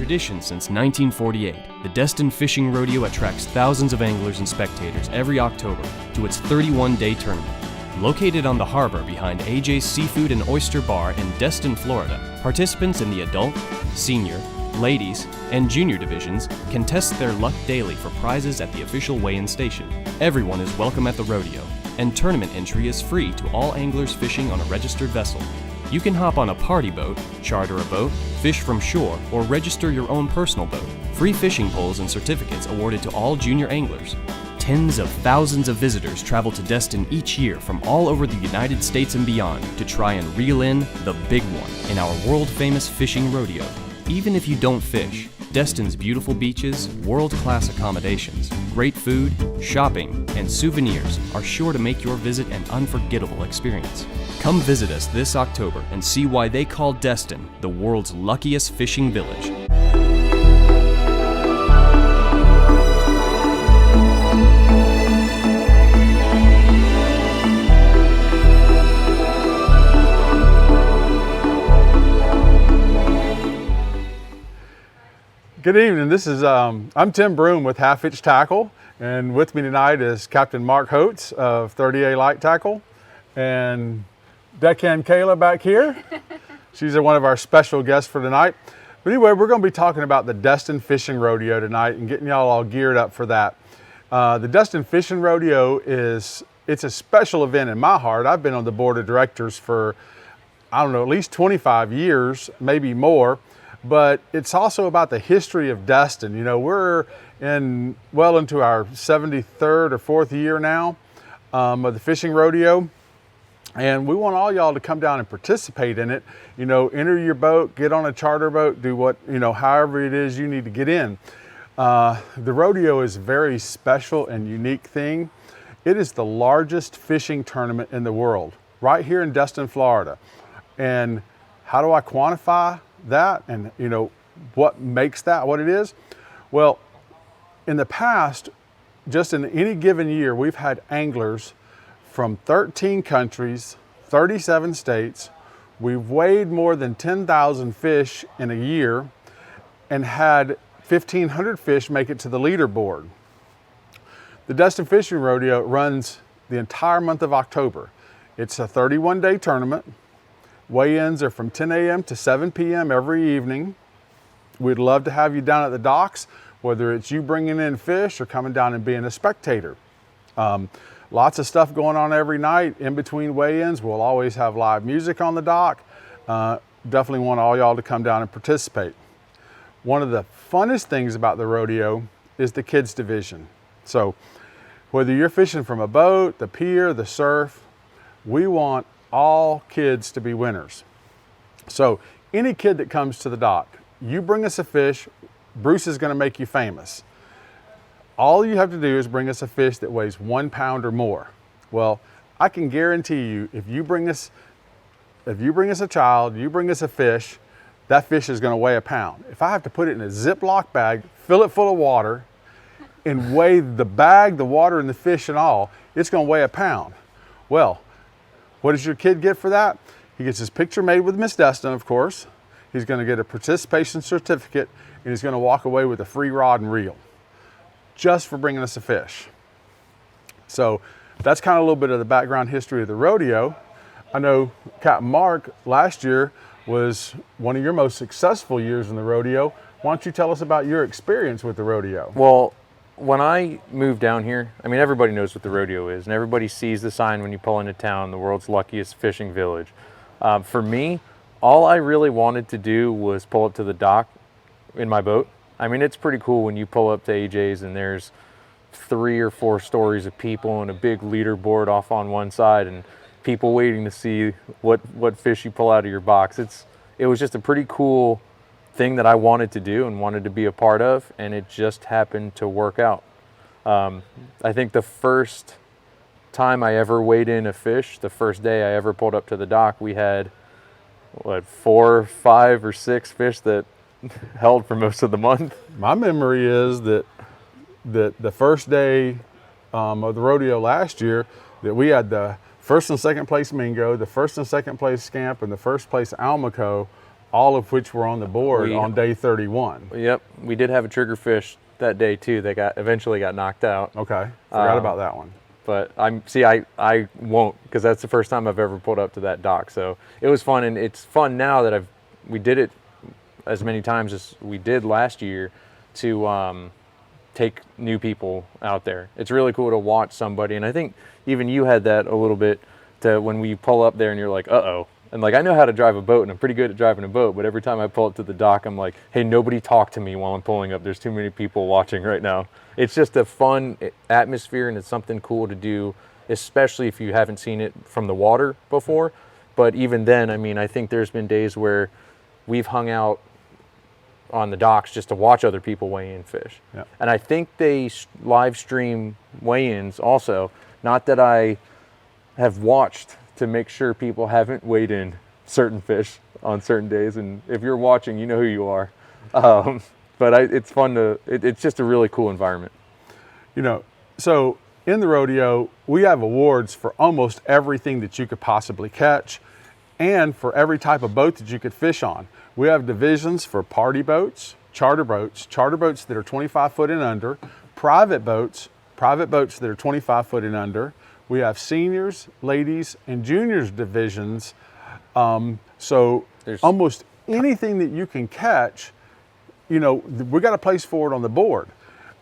tradition since 1948, the Destin Fishing Rodeo attracts thousands of anglers and spectators every October to its 31-day tournament. Located on the harbor behind AJ's Seafood and Oyster Bar in Destin, Florida, participants in the adult, senior, ladies, and junior divisions can test their luck daily for prizes at the official weigh-in station. Everyone is welcome at the rodeo, and tournament entry is free to all anglers fishing on a registered vessel. You can hop on a party boat, charter a boat, fish from shore, or register your own personal boat. Free fishing poles and certificates awarded to all junior anglers. Tens of thousands of visitors travel to Destin each year from all over the United States and beyond to try and reel in the big one in our world-famous fishing rodeo. Even if you don't fish, Destin's beautiful beaches, world-class accommodations, great food, shopping, and souvenirs are sure to make your visit an unforgettable experience. Come visit us this October and see why they call Destin the world's luckiest fishing village. Good evening. This is I'm Tim Broom with Half Hitch Tackle, and with me tonight is Captain Mark Holtz of 30A Light Tackle, and Deckhand Kayla back here. She's one of our special guests for tonight. But anyway, we're going to be talking about the Destin Fishing Rodeo tonight and getting y'all all geared up for that. The Destin Fishing Rodeo it's a special event in my heart. I've been on the board of directors for, I don't know, at least 25 years, maybe more. But it's also about the history of Destin. You know, we're well into our 73rd or 4th year now of the fishing rodeo. And we want all y'all to come down and participate in it. You know, enter your boat, get on a charter boat, do what, you know, however it is you need to get in. The rodeo is a very special and unique thing. It is the largest fishing tournament in the world, right here in Destin, Florida. And how do I quantify that, and you know what makes that what it is? Well, in the past, just in any given year, we've had anglers from 13 countries, 37 states. We've weighed more than 10,000 fish in a year and had 1,500 fish make it to the leaderboard. The Destin Fishing Rodeo runs the entire month of October. It's a 31-day tournament. Weigh-ins are from 10 a.m. to 7 p.m. every evening. We'd love to have you down at the docks, whether it's you bringing in fish or coming down and being a spectator. Lots of stuff going on every night. In between weigh-ins, we'll always have live music on the dock. Definitely want all y'all to come down and participate. One of the funnest things about the rodeo is the kids division. So whether you're fishing from a boat, the pier, the surf, we want all kids to be winners. So any kid that comes to the dock, you bring us a fish, Bruce is going to make you famous. All you have to do is bring us a fish that weighs 1 pound or more. Well, I can guarantee you, if you bring us a child, you bring us a fish, that fish is going to weigh 1 pound. If I have to put it in a Ziploc bag, fill it full of water, and weigh the bag, the water, and the fish and all, it's going to weigh 1 pound. Well, what does your kid get for that? He gets his picture made with Miss Destin, of course. He's going to get a participation certificate, and he's going to walk away with a free rod and reel, just for bringing us a fish. So that's kind of a little bit of the background history of the rodeo. I know Captain Mark last year was one of your most successful years in the rodeo. Why don't you tell us about your experience with the rodeo? Well, when I moved down here, I mean, everybody knows what the rodeo is, and everybody sees the sign when you pull into town, the world's luckiest fishing village. For me, all I really wanted to do was pull up to the dock in my boat. I mean, it's pretty cool when you pull up to AJ's and there's 3 or 4 stories of people and a big leaderboard off on one side and people waiting to see what fish you pull out of your box. It was just a pretty cool thing that I wanted to do and wanted to be a part of, and it just happened to work out. I think the first time I ever weighed in a fish, the first day I ever pulled up to the dock, we had 4, 5, or 6 fish that held for most of the month. My memory is that the first day of the rodeo last year, that we had the first and second place Mingo, the first and second place Scamp, and the first place Almaco all of which were on the board We- on day 31. Yep, we did have a triggerfish that day too. They eventually got knocked out. Okay, forgot about that one. But I won't, because that's the first time I've ever pulled up to that dock. So it was fun, and it's fun now that we did it as many times as we did last year to take new people out there. It's really cool to watch somebody, and I think even you had that a little bit to when we pull up there and you're like, uh-oh. And like, I know how to drive a boat, and I'm pretty good at driving a boat, but every time I pull up to the dock, I'm like, hey, nobody talk to me while I'm pulling up. There's too many people watching right now. It's just a fun atmosphere, and it's something cool to do, especially if you haven't seen it from the water before. But even then, I mean, I think there's been days where we've hung out on the docks just to watch other people weigh in fish. Yep. And I think they live stream weigh-ins also. Not that I have watched to make sure people haven't weighed in certain fish on certain days. And if you're watching, you know who you are. But it's fun it's just a really cool environment. You know, so in the rodeo, we have awards for almost everything that you could possibly catch and for every type of boat that you could fish on. We have divisions for party boats, charter boats that are 25 foot and under, private boats that are 25 foot and under. We have seniors, ladies, and juniors divisions. So almost anything that you can catch, you know, we got a place for it on the board.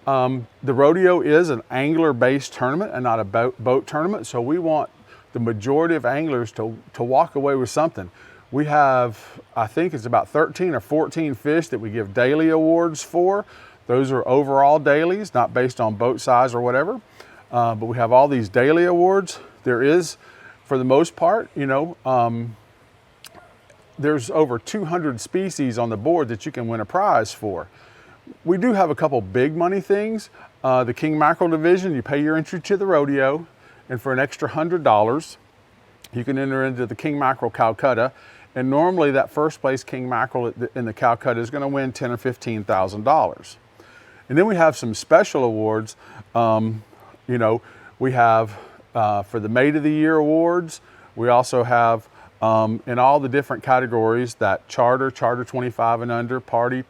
The rodeo is an angler-based tournament and not a boat tournament, so we want the majority of anglers to walk away with something. We have, I think it's about 13 or 14 fish that we give daily awards for. Those are overall dailies, not based on boat size or whatever. But we have all these daily awards. There is, for the most part, you know, there's over 200 species on the board that you can win a prize for. We do have a couple big money things. The king mackerel division, you pay your entry to the rodeo, and for an extra $100, you can enter into the king mackerel Calcutta. And normally that first place king mackerel in the Calcutta is going to win $10,000 or $15,000. And then we have some special awards. You know, we have for the Maid of the Year awards. We also have in all the different categories that charter 25 and under, party,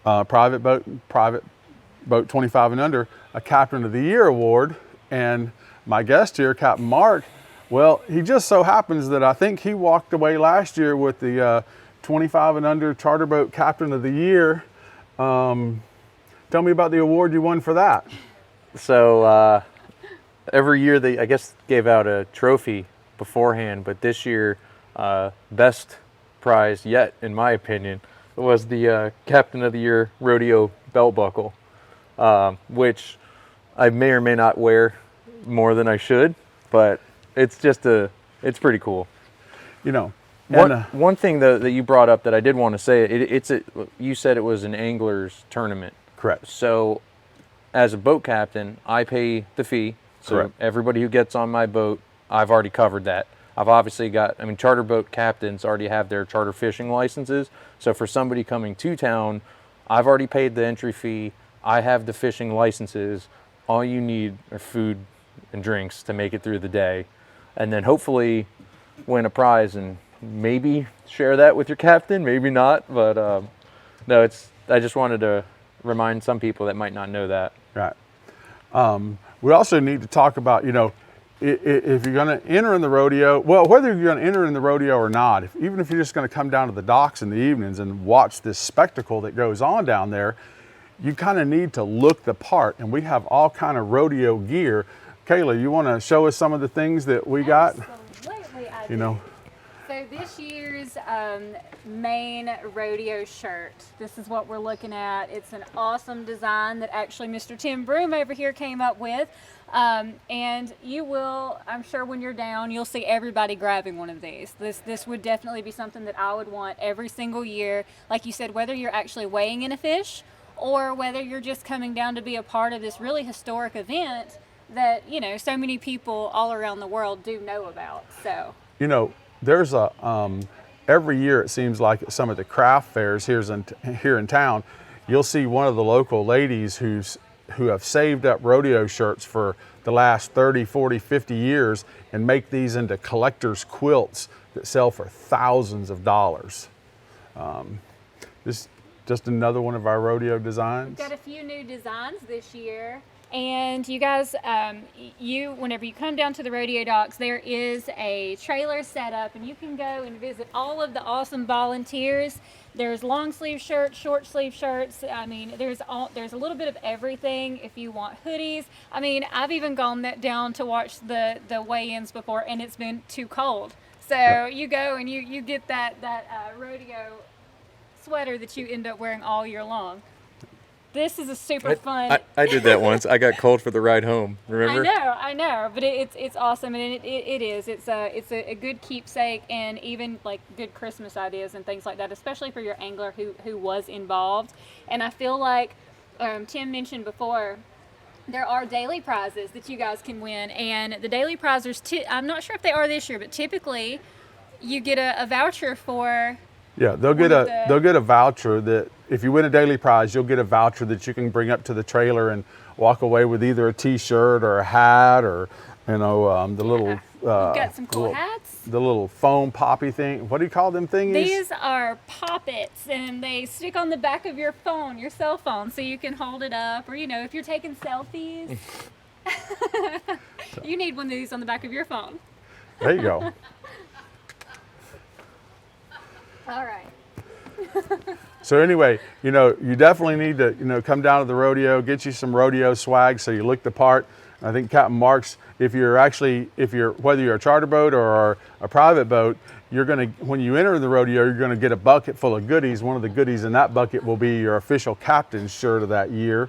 private boat 25 and under, a Captain of the Year award. And my guest here, Captain Mark, well, he just so happens that I think he walked away last year with the 25 and under charter boat Captain of the Year. Tell me about the award you won for that. So every year they, I guess, gave out a trophy beforehand, but this year, best prize yet, in my opinion, was the Captain of the Year Rodeo belt buckle, which I may or may not wear more than I should, but it's pretty cool. You know, one thing though that you brought up that I did want to say, you said it was an angler's tournament. Correct. So as a boat captain, I pay the fee. So Correct. Everybody who gets on my boat, I've already covered that. I've obviously charter boat captains already have their charter fishing licenses. So for somebody coming to town, I've already paid the entry fee. I have the fishing licenses. All you need are food and drinks to make it through the day. And then hopefully win a prize and maybe share that with your captain, maybe not. But no, I just wanted to remind some people that might not know that. Right. We also need to talk about, you know, if you're going to enter in the rodeo, well, whether you're going to enter in the rodeo or not, even if you're just going to come down to the docks in the evenings and watch this spectacle that goes on down there, you kind of need to look the part. And we have all kind of rodeo gear. Kayla, you want to show us some of the things that we got? Absolutely, I do. You know, So this year's main rodeo shirt, this is what we're looking at. It's an awesome design that actually Mr. Tim Broom over here came up with. And you will, I'm sure when you're down, you'll see everybody grabbing one of these. This would definitely be something that I would want every single year. Like you said, whether you're actually weighing in a fish or whether you're just coming down to be a part of this really historic event that, you know, so many people all around the world do know about. So, you know, there's every year it seems like at some of the craft fairs here in town, you'll see one of the local ladies who have saved up rodeo shirts for the last 30, 40, 50 years and make these into collector's quilts that sell for thousands of dollars. This just another one of our rodeo We've designs. got a few new designs this year. And you guys, whenever you come down to the rodeo docks, there is a trailer set up, and you can go and visit all of the awesome volunteers. There's long sleeve shirts, short sleeve shirts. I mean, there's a little bit of everything. If you want hoodies, I mean, I've even gone down to watch the weigh-ins before, and it's been too cold. So you go and you get that rodeo sweater that you end up wearing all year long. This is a super fun. I did that once. I got cold for the ride home. Remember? I know, but it's awesome, and it is. It's a good keepsake, and even like good Christmas ideas and things like that, especially for your angler who was involved. And I feel like Tim mentioned before, there are daily prizes that you guys can win, and the daily prizes. I'm not sure if they are this year, but typically you get a voucher for. Yeah, they'll get a voucher that if you win a daily prize, you'll get a voucher that you can bring up to the trailer and walk away with either a T-shirt or a hat or the little. We've got some cool hats. The little foam poppy thing. What do you call them thingies? These are poppets, and they stick on the back of your phone, your cell phone, so you can hold it up, or if you're taking selfies, you need one of these on the back of your phone. There you go. All right. So anyway, you definitely need to, come down to the rodeo, get you some rodeo swag so you look the part. I think Captain Mark's, whether you're a charter boat or a private boat, when you enter the rodeo, you're gonna get a bucket full of goodies. One of the goodies in that bucket will be your official captain's shirt of that year.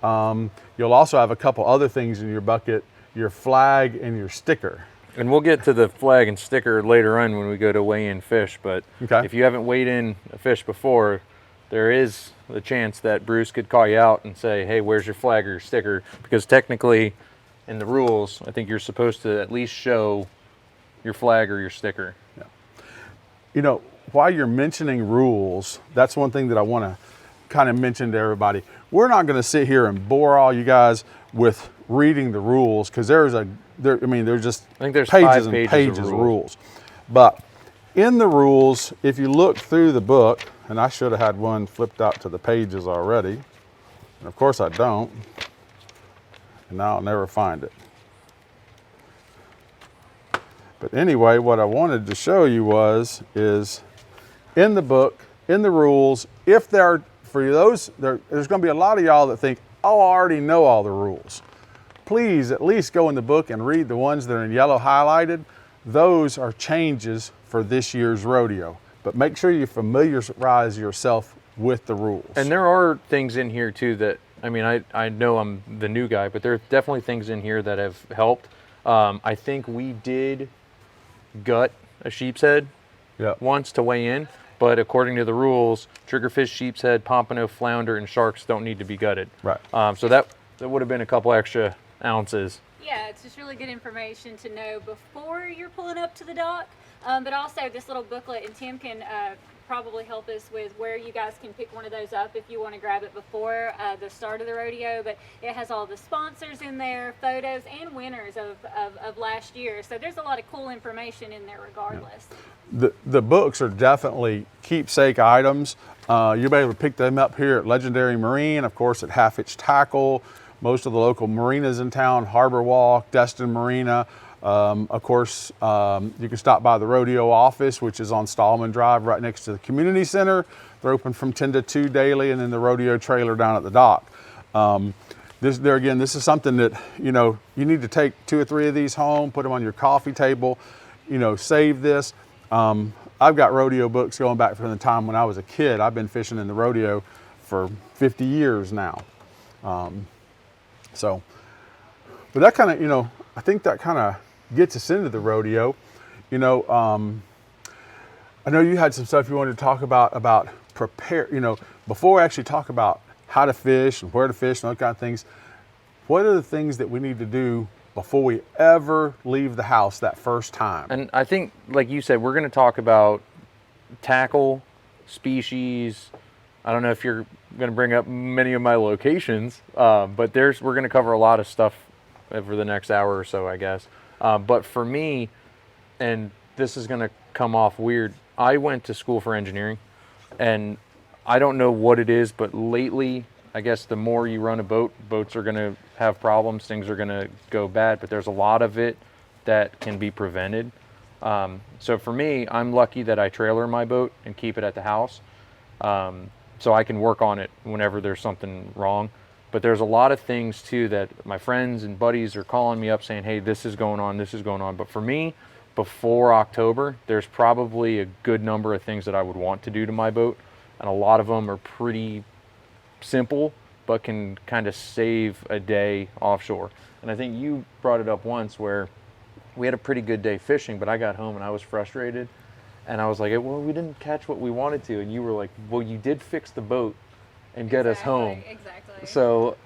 You'll also have a couple other things in your bucket, your flag and your sticker. And we'll get to the flag and sticker later on when we go to weigh in fish, but if you haven't weighed in a fish before, there is the chance that Bruce could call you out and say, hey, where's your flag or your sticker? Because technically in the rules, I think you're supposed to at least show your flag or your sticker. Yeah. While you're mentioning rules, that's one thing that I want to kind of mention to everybody. We're not going to sit here and bore all you guys with reading the rules, because there's just pages and pages of rules. But in the rules, if you look through the book, and I should have had one flipped out to the pages already, and of course I don't, and now I'll never find it. But anyway, what I wanted to show you is in the book, in the rules, there's going to be a lot of y'all that think, oh, I already know all the rules. Please at least go in the book and read the ones that are in yellow highlighted. Those are changes for this year's rodeo. But make sure you familiarize yourself with the rules. And there are things in here too that, I know I'm the new guy, but there are definitely things in here that have helped. I think we did gut a sheep's head once to weigh in, but according to the rules, triggerfish, sheep's head, pompano, flounder, and sharks don't need to be gutted. Right. So that would have been a couple extra ounces. Yeah, it's just really good information to know before you're pulling up to the dock. But also this little booklet, and Tim can probably help us with where you guys can pick one of those up if you want to grab it before the start of the rodeo. But it has all the sponsors in there, photos, and winners of last year. So there's a lot of cool information in there regardless. The books are definitely keepsake items. You'll be able to pick them up here at Legendary Marine, of course at Half Hitch Tackle, most of the local marinas in town, Harbor Walk, Destin Marina. Of course, you can stop by the rodeo office, which is on Stallman Drive right next to the community center. They're open from 10 to 2 daily, and then the rodeo trailer down at the dock. This is something that, you need to take 2 or 3 of these home, put them on your coffee table, save this. I've got rodeo books going back from the time when I was a kid. I've been fishing in the rodeo for 50 years now. But that kind of, I think that kind of gets us into the rodeo. I know you had some stuff you wanted to talk about prepare, before we actually talk about how to fish and where to fish and those kind of things. What are the things that we need to do before we ever leave the house that first time? And I think, like you said, we're going to talk about tackle, species. I don't know if you're going to bring up many of my locations, but we're going to cover a lot of stuff over the next hour or so, I guess. But for me, and this is going to come off weird, I went to school for engineering. And I don't know what it is, but lately, I guess the more you run a boat, boats are going to have problems, things are going to go bad, but there's a lot of it that can be prevented. So for me, I'm lucky that I trailer my boat and keep it at the house, so I can work on it whenever there's something wrong. But there's a lot of things too that my friends and buddies are calling me up saying, hey, this is going on, this is going on. But for me, before October, there's probably a good number of things that I would want to do to my boat. And a lot of them are pretty simple, but can kind of save a day offshore. And I think you brought it up once where we had a pretty good day fishing, but I got home and I was frustrated. And I was like, well, we didn't catch what we wanted to. And you were like, well, you did fix the boat and get us home. Exactly. So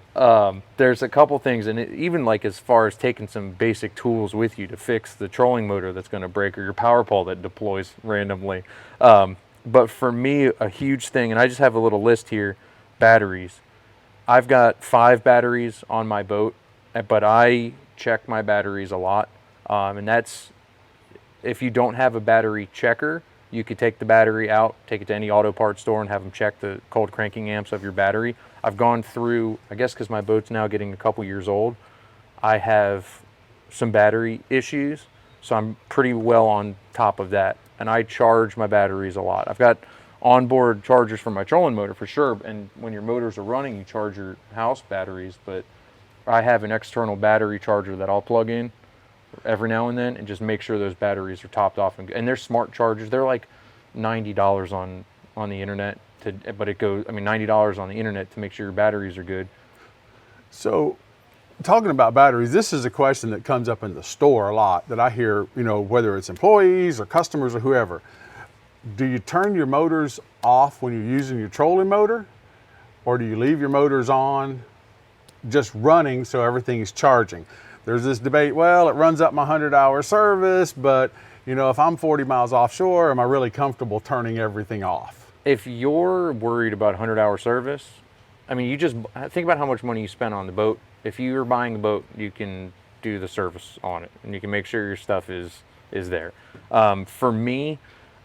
there's a couple things, and even like as far as taking some basic tools with you to fix the trolling motor that's going to break, or your power pole that deploys randomly. But for me, a huge thing, and I just have a little list here, batteries. I've got 5 batteries on my boat, but I check my batteries a lot. And that's, if you don't have a battery checker, you could take the battery out, take it to any auto parts store and have them check the cold cranking amps of your battery. I've gone through, I guess because my boat's now getting a couple years old, I have some battery issues, so I'm pretty well on top of that. And I charge my batteries a lot. I've got onboard chargers for my trolling motor for sure, and when your motors are running, you charge your house batteries, but I have an external battery charger that I'll plug in every now and then and just make sure those batteries are topped off. And they're smart chargers. They're like $90 on the internet, but it goes, I mean, $90 on the internet to make sure your batteries are good. So, talking about batteries, this is a question that comes up in the store a lot that I hear, you know, whether it's employees or customers or whoever. Do you turn your motors off when you're using your trolling motor, or do you leave your motors on just running so everything is charging? There's this debate, well, it runs up my 100-hour service, but you know, if I'm 40 miles offshore, am I really comfortable turning everything off? If you're worried about 100-hour service, I mean, you just think about how much money you spend on the boat. If you're buying the boat, you can do the service on it, and you can make sure your stuff is there. For me,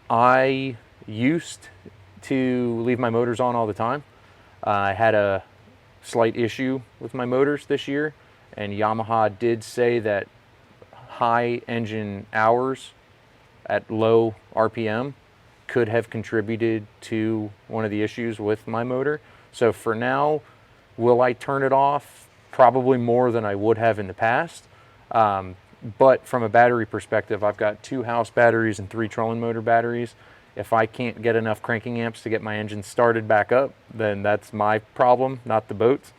I used to leave my motors on all the time. I had a slight issue with my motors this year, and Yamaha did say that high engine hours at low RPM could have contributed to one of the issues with my motor. So for now, will I turn it off? Probably more than I would have in the past. But from a battery perspective, I've got 2 house batteries and 3 trolling motor batteries. If I can't get enough cranking amps to get my engine started back up, then that's my problem, not the boat's.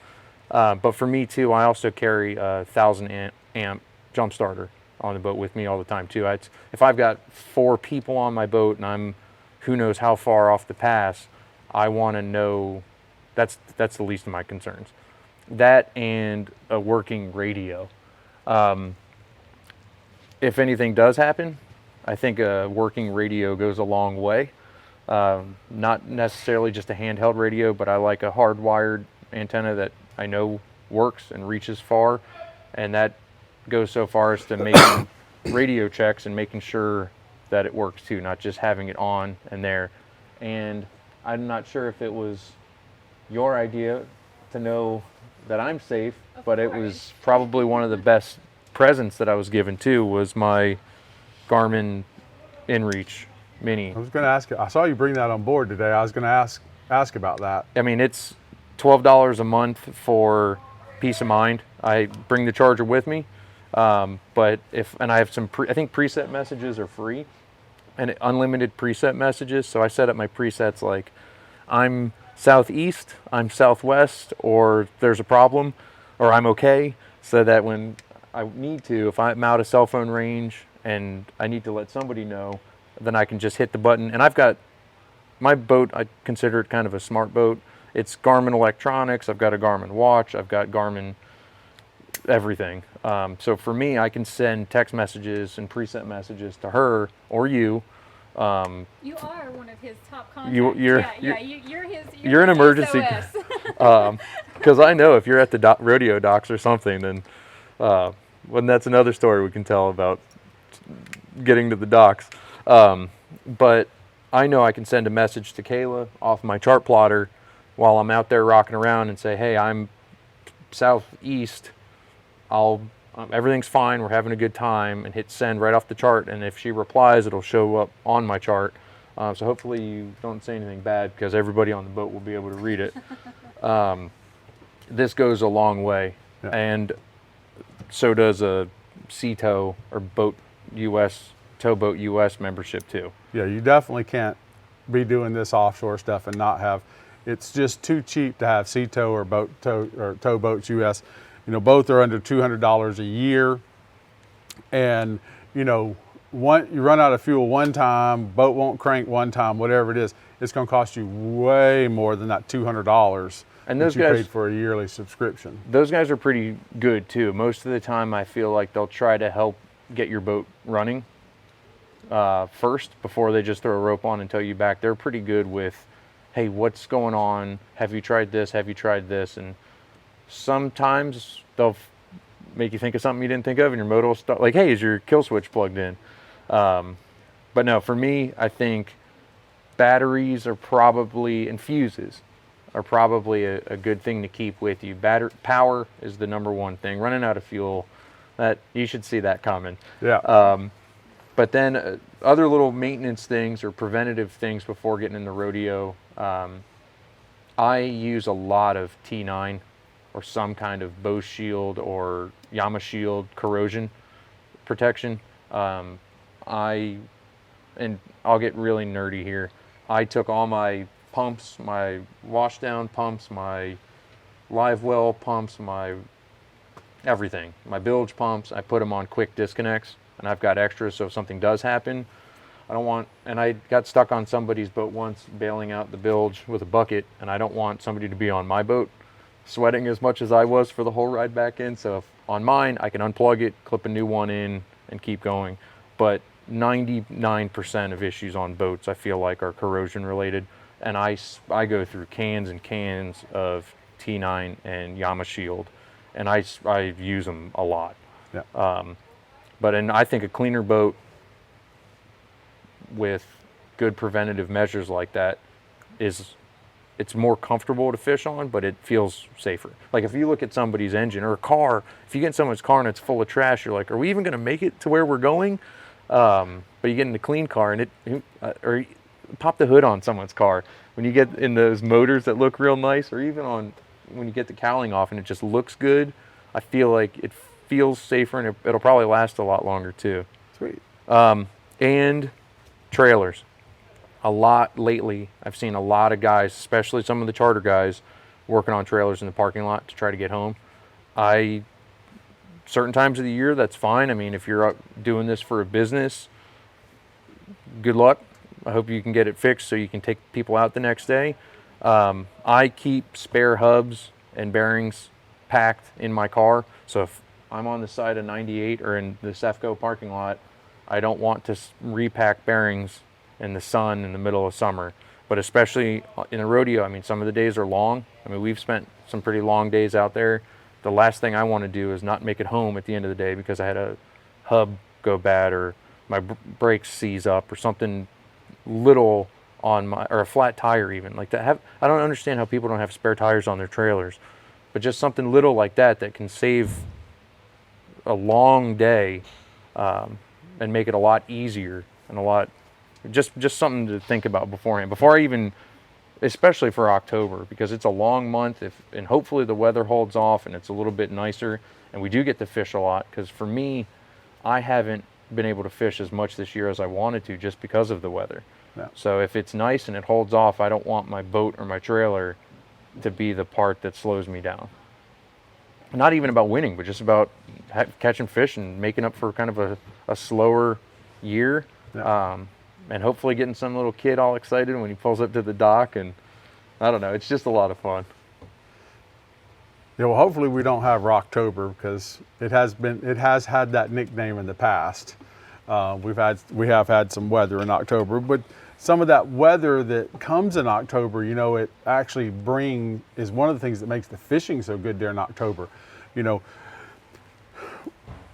But for me too, I also carry a 1,000 amp jump starter on the boat with me all the time too. If I've got 4 people on my boat and I'm who knows how far off the pass, I want to know, that's the least of my concerns. That and a working radio. If anything does happen, I think a working radio goes a long way. Not necessarily just a handheld radio, but I like a hardwired antenna that I know works and reaches far, and that goes so far as to making radio checks and making sure that it works too, not just having it on and there. And I'm not sure if it was your idea to know that I'm safe, but it was probably one of the best presents that I was given too, was my Garmin InReach Mini. I was going to ask, I saw you bring that on board today. I was going to ask about that. I mean, it's $12 a month for peace of mind. I bring the charger with me, but I have some, I think preset messages are free, and unlimited preset messages. So I set up my presets like I'm southeast, I'm southwest, or there's a problem, or I'm okay, so that when I need to, if I'm out of cell phone range and I need to let somebody know, then I can just hit the button. And I've got my boat, I consider it kind of a smart boat. It's Garmin electronics, I've got a Garmin watch, I've got Garmin everything. So for me, I can send text messages and preset messages to her or you. You are one of his top contacts. You're an emergency. Because I know if you're at the rodeo docks or something, then well, that's another story we can tell about getting to the docks. But I know I can send a message to Kayla off my chart plotter while I'm out there rocking around and say, hey, I'm southeast. Everything's fine. We're having a good time, and hit send right off the chart. And if she replies, it'll show up on my chart. So hopefully you don't say anything bad, because everybody on the boat will be able to read it. This goes a long way, Yeah. and so does a Sea-Tow or Boat US, Towboat US membership too. Yeah, you definitely can't be doing this offshore stuff and not have. It's just too cheap to have Sea-Tow or Towboats US. You know, both are under $200 a year, and you know, you run out of fuel one time, boat won't crank one time, whatever it is, it's going to cost you way more than that $200. And that those you guys paid for a yearly subscription. Those guys are pretty good too. Most of the time, I feel like they'll try to help get your boat running first before they just throw a rope on and tow you back. They're pretty good with, hey, what's going on? Have you tried this? Have you tried this? And sometimes they'll make you think of something you didn't think of, and your motor will start, like, hey, is your kill switch plugged in? But no, for me, I think batteries are probably, and fuses are probably a good thing to keep with you. Power is the number one thing. Running out of fuel, that you should see that coming. Yeah. But then other little maintenance things or preventative things before getting in the rodeo. I use a lot of T9 or some kind of Bose Shield or Yama Shield corrosion protection. I'll get really nerdy here. I took all my pumps, my washdown pumps, my live well pumps, my everything, my bilge pumps, I put them on quick disconnects, and I've got extras so if something does happen, and I got stuck on somebody's boat once bailing out the bilge with a bucket, and I don't want somebody to be on my boat sweating as much as I was for the whole ride back in. So if on mine, I can unplug it, clip a new one in, and keep going. But 99% of issues on boats, I feel like, are corrosion related. And I go through cans and cans of T9 and Yama Shield, and I use them a lot. Yeah. I think a cleaner boat with good preventative measures like that it's more comfortable to fish on, but it feels safer. Like if you look at somebody's engine or a car, if you get in someone's car and it's full of trash, you're like, are we even going to make it to where we're going? But you get in a clean car and or pop the hood on someone's car. When you get in those motors that look real nice, or even when you get the cowling off and it just looks good, I feel like it feels safer, and it'll probably last a lot longer too. Sweet. And trailers. A lot lately, I've seen a lot of guys, especially some of the charter guys, working on trailers in the parking lot to try to get home. Certain times of the year, that's fine. I mean, if you're doing this for a business, good luck. I hope you can get it fixed so you can take people out the next day. I keep spare hubs and bearings packed in my car. So if I'm on the side of 98 or in the Cefco parking lot, I don't want to repack bearings in the sun in the middle of summer. But especially in a rodeo, I mean, some of the days are long. I mean, we've spent some pretty long days out there. The last thing I want to do is not make it home at the end of the day because I had a hub go bad or my brakes seize up or something little on or a flat tire even like that. I don't understand how people don't have spare tires on their trailers, but just something little like that can save a long day and make it a lot easier and a lot just something to think about beforehand before I even, especially for October, because it's a long month and hopefully the weather holds off and it's a little bit nicer and we do get to fish a lot, because for me, I haven't been able to fish as much this year as I wanted to just because of the weather. Yeah. So if it's nice and it holds off, I don't want my boat or my trailer to be the part that slows me down. Not even about winning, but just about catching fish and making up for kind of a slower year. Yeah. And hopefully getting some little kid all excited when he pulls up to the dock, and I don't know, it's just a lot of fun. Yeah, well, hopefully we don't have Rocktober, because it has had that nickname in the past. We have had some weather in October, but some of that weather that comes in October, you know, it actually is one of the things that makes the fishing so good during October. You know,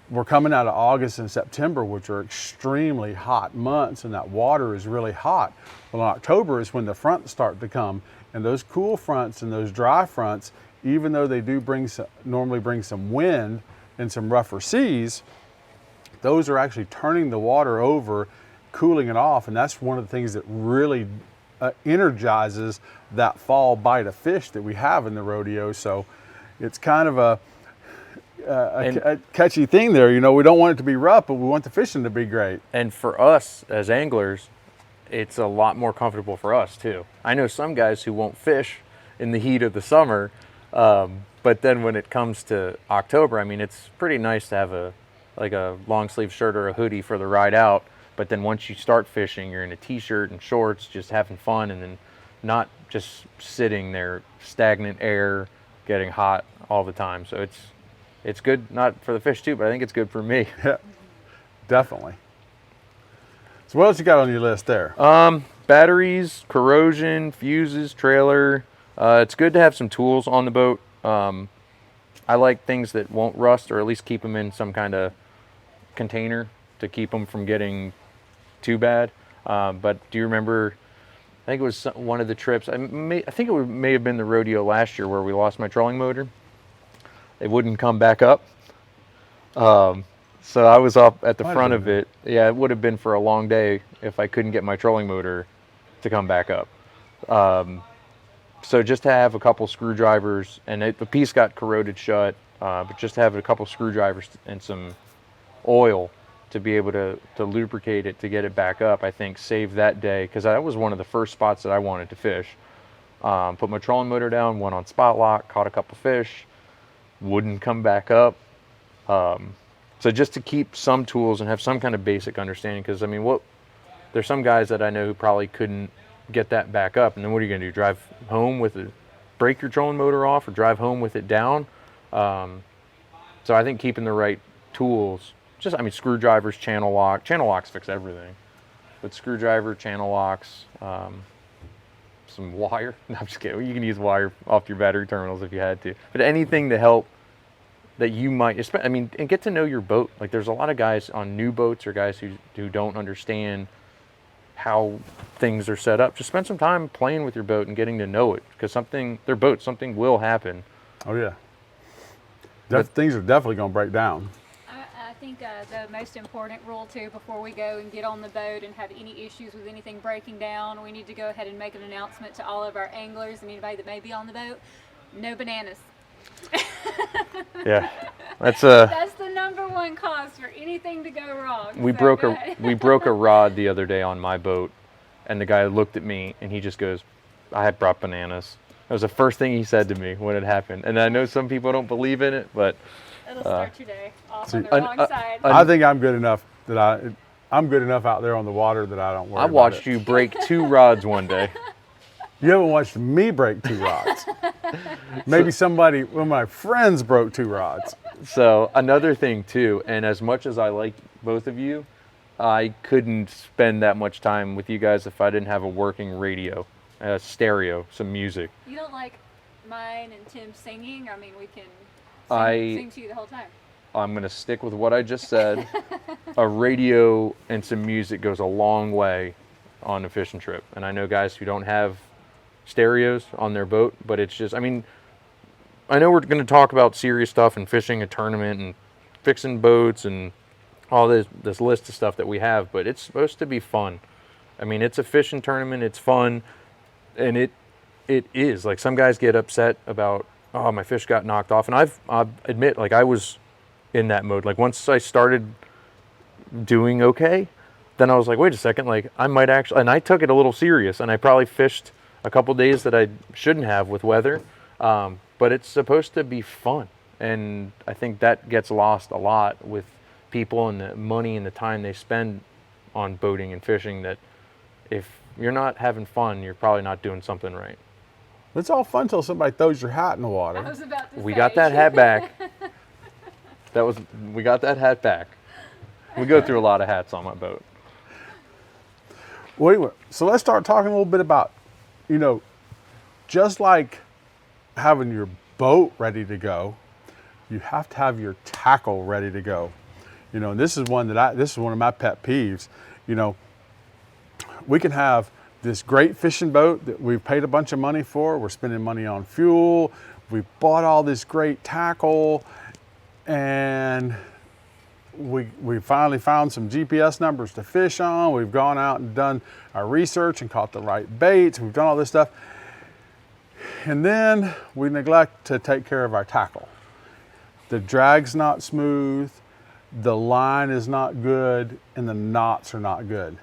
we're coming out of August and September, which are extremely hot months, and that water is really hot. Well, in October is when the fronts start to come, and those cool fronts and those dry fronts, even though they do normally bring some wind and some rougher seas, those are actually turning the water over, cooling it off, and that's one of the things that really energizes that fall bite of fish that we have in the rodeo. So it's kind of a catchy thing there. You know, we don't want it to be rough, but we want the fishing to be great. And for us as anglers, it's a lot more comfortable for us too. I know some guys who won't fish in the heat of the summer, but then when it comes to October, I mean, it's pretty nice to have a long sleeve shirt or a hoodie for the ride out. But then once you start fishing, you're in a t-shirt and shorts, just having fun, and then not just sitting there, stagnant air, getting hot all the time. So it's good, not for the fish too, but I think it's good for me. Yeah, definitely. So what else you got on your list there? Batteries, corrosion, fuses, trailer. It's good to have some tools on the boat. I like things that won't rust, or at least keep them in some kind of container to keep them from getting too bad. But do you remember, I think it was one of the trips, I think it may have been the rodeo last year where we lost my trolling motor. It wouldn't come back up. So I was up at the front of it. Yeah, it would have been for a long day if I couldn't get my trolling motor to come back up. So just to have a couple screwdrivers, and the piece got corroded shut, but just to have a couple screwdrivers and some oil to be able to lubricate it to get it back up, I think saved that day, because that was one of the first spots that I wanted to fish. Put my trolling motor down, went on spot lock, caught a couple fish, wouldn't come back up. So just to keep some tools and have some kind of basic understanding, because I mean, there's some guys that I know who probably couldn't get that back up, and then what are you going to do? Drive home with break your trolling motor off, or drive home with it down? So I think keeping the right tools, screwdrivers, channel locks fix everything, but screwdriver, channel locks, some wire. No, I'm just kidding. You can use wire off your battery terminals if you had to, but anything to help that you might, and get to know your boat. Like, there's a lot of guys on new boats, or guys who don't understand how things are set up. Just spend some time playing with your boat and getting to know it, because something will happen. Oh yeah. Things are definitely going to break down. I think the most important rule too, before we go and get on the boat and have any issues with anything breaking down, we need to go ahead and make an announcement to all of our anglers and anybody that may be on the boat: no bananas. Yeah, that's the number one cause for anything to go wrong. We broke a rod the other day on my boat, and the guy looked at me and he just goes, "I had brought bananas." That was the first thing he said to me when it happened. And I know some people don't believe in it, but it'll start your day off on the wrong side. I think I'm good enough that I'm good enough out there on the water that I don't worry about it. I watched you break 2 rods one day. You haven't watched me break 2 rods. Maybe one of my friends broke 2 rods. So another thing too, and as much as I like both of you, I couldn't spend that much time with you guys if I didn't have a working radio, stereo, some music. You don't like mine and Tim singing? I mean, we can sing to you the whole time. I'm going to stick with what I just said. A radio and some music goes a long way on a fishing trip. And I know guys who don't have stereos on their boat, but it's just, I know we're going to talk about serious stuff and fishing a tournament and fixing boats and all this list of stuff that we have, but it's supposed to be fun. It's a fishing tournament, it's fun, and it is. Like, some guys get upset about, oh, my fish got knocked off, and I admit, like, I was in that mode. Like, once I started doing okay, then I was like, wait a second, like, I might actually, and I took it a little serious, and I probably fished a couple days that I shouldn't have with weather, but it's supposed to be fun, and I think that gets lost a lot with people and the money and the time they spend on boating and fishing, that if you're not having fun, you're probably not doing something right. It's all fun until somebody throws your hat in the water. I was about to say. We got that hat back. We got that hat back. We go through a lot of hats on my boat. Well, anyway, so let's start talking a little bit about, just like having your boat ready to go, you have to have your tackle ready to go. You know, and this is one of my pet peeves. You know, we can have this great fishing boat that we've paid a bunch of money for. We're spending money on fuel. We bought all this great tackle, and we finally found some GPS numbers to fish on. We've gone out and done our research and caught the right baits. We've done all this stuff. And then we neglect to take care of our tackle. The drag's not smooth, the line is not good, and the knots are not good.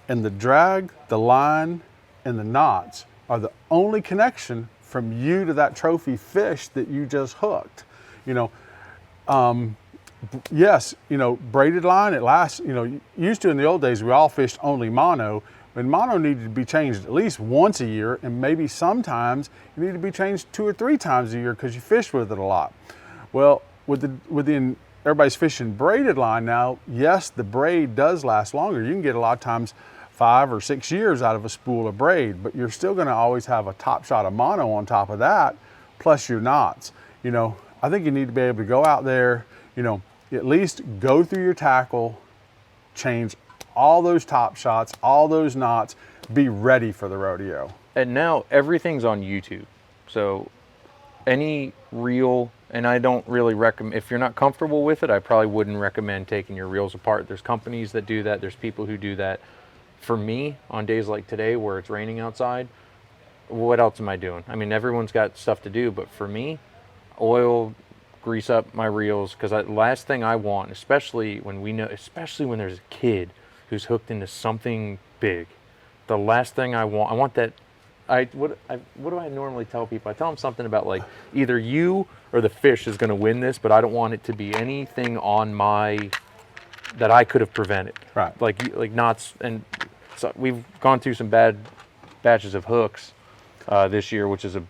And the drag, the line, and the knots are the only connection from you to that trophy fish that you just hooked. You know, yes, you know, braided line, it lasts, you know, used to in the old days, we all fished only mono, and mono needed to be changed at least once a year, and maybe sometimes it needed to be changed 2 or 3 times a year because you fished with it a lot. Well, everybody's fishing braided line now, yes, the braid does last longer. You can get a lot of times 5 or 6 years out of a spool of braid, but you're still gonna always have a top shot of mono on top of that, plus your knots. You know, I think you need to be able to go out there, you know, at least go through your tackle, change all those top shots, all those knots, be ready for the rodeo. And now everything's on YouTube. So any reel, and I don't really recommend, if you're not comfortable with it, I probably wouldn't recommend taking your reels apart. There's companies that do that. There's people who do that. For me, on days like today where it's raining outside, what else am I doing? I mean, everyone's got stuff to do, but for me, oil, grease up my reels, because the last thing I want, especially when there's a kid who's hooked into something big, the last thing I want that, what do I normally tell people? I tell them something about like either you or the fish is going to win this, but I don't want it to be anything on that I could have prevented. Right. Like knots, and so we've gone through some bad batches of hooks this year, which is a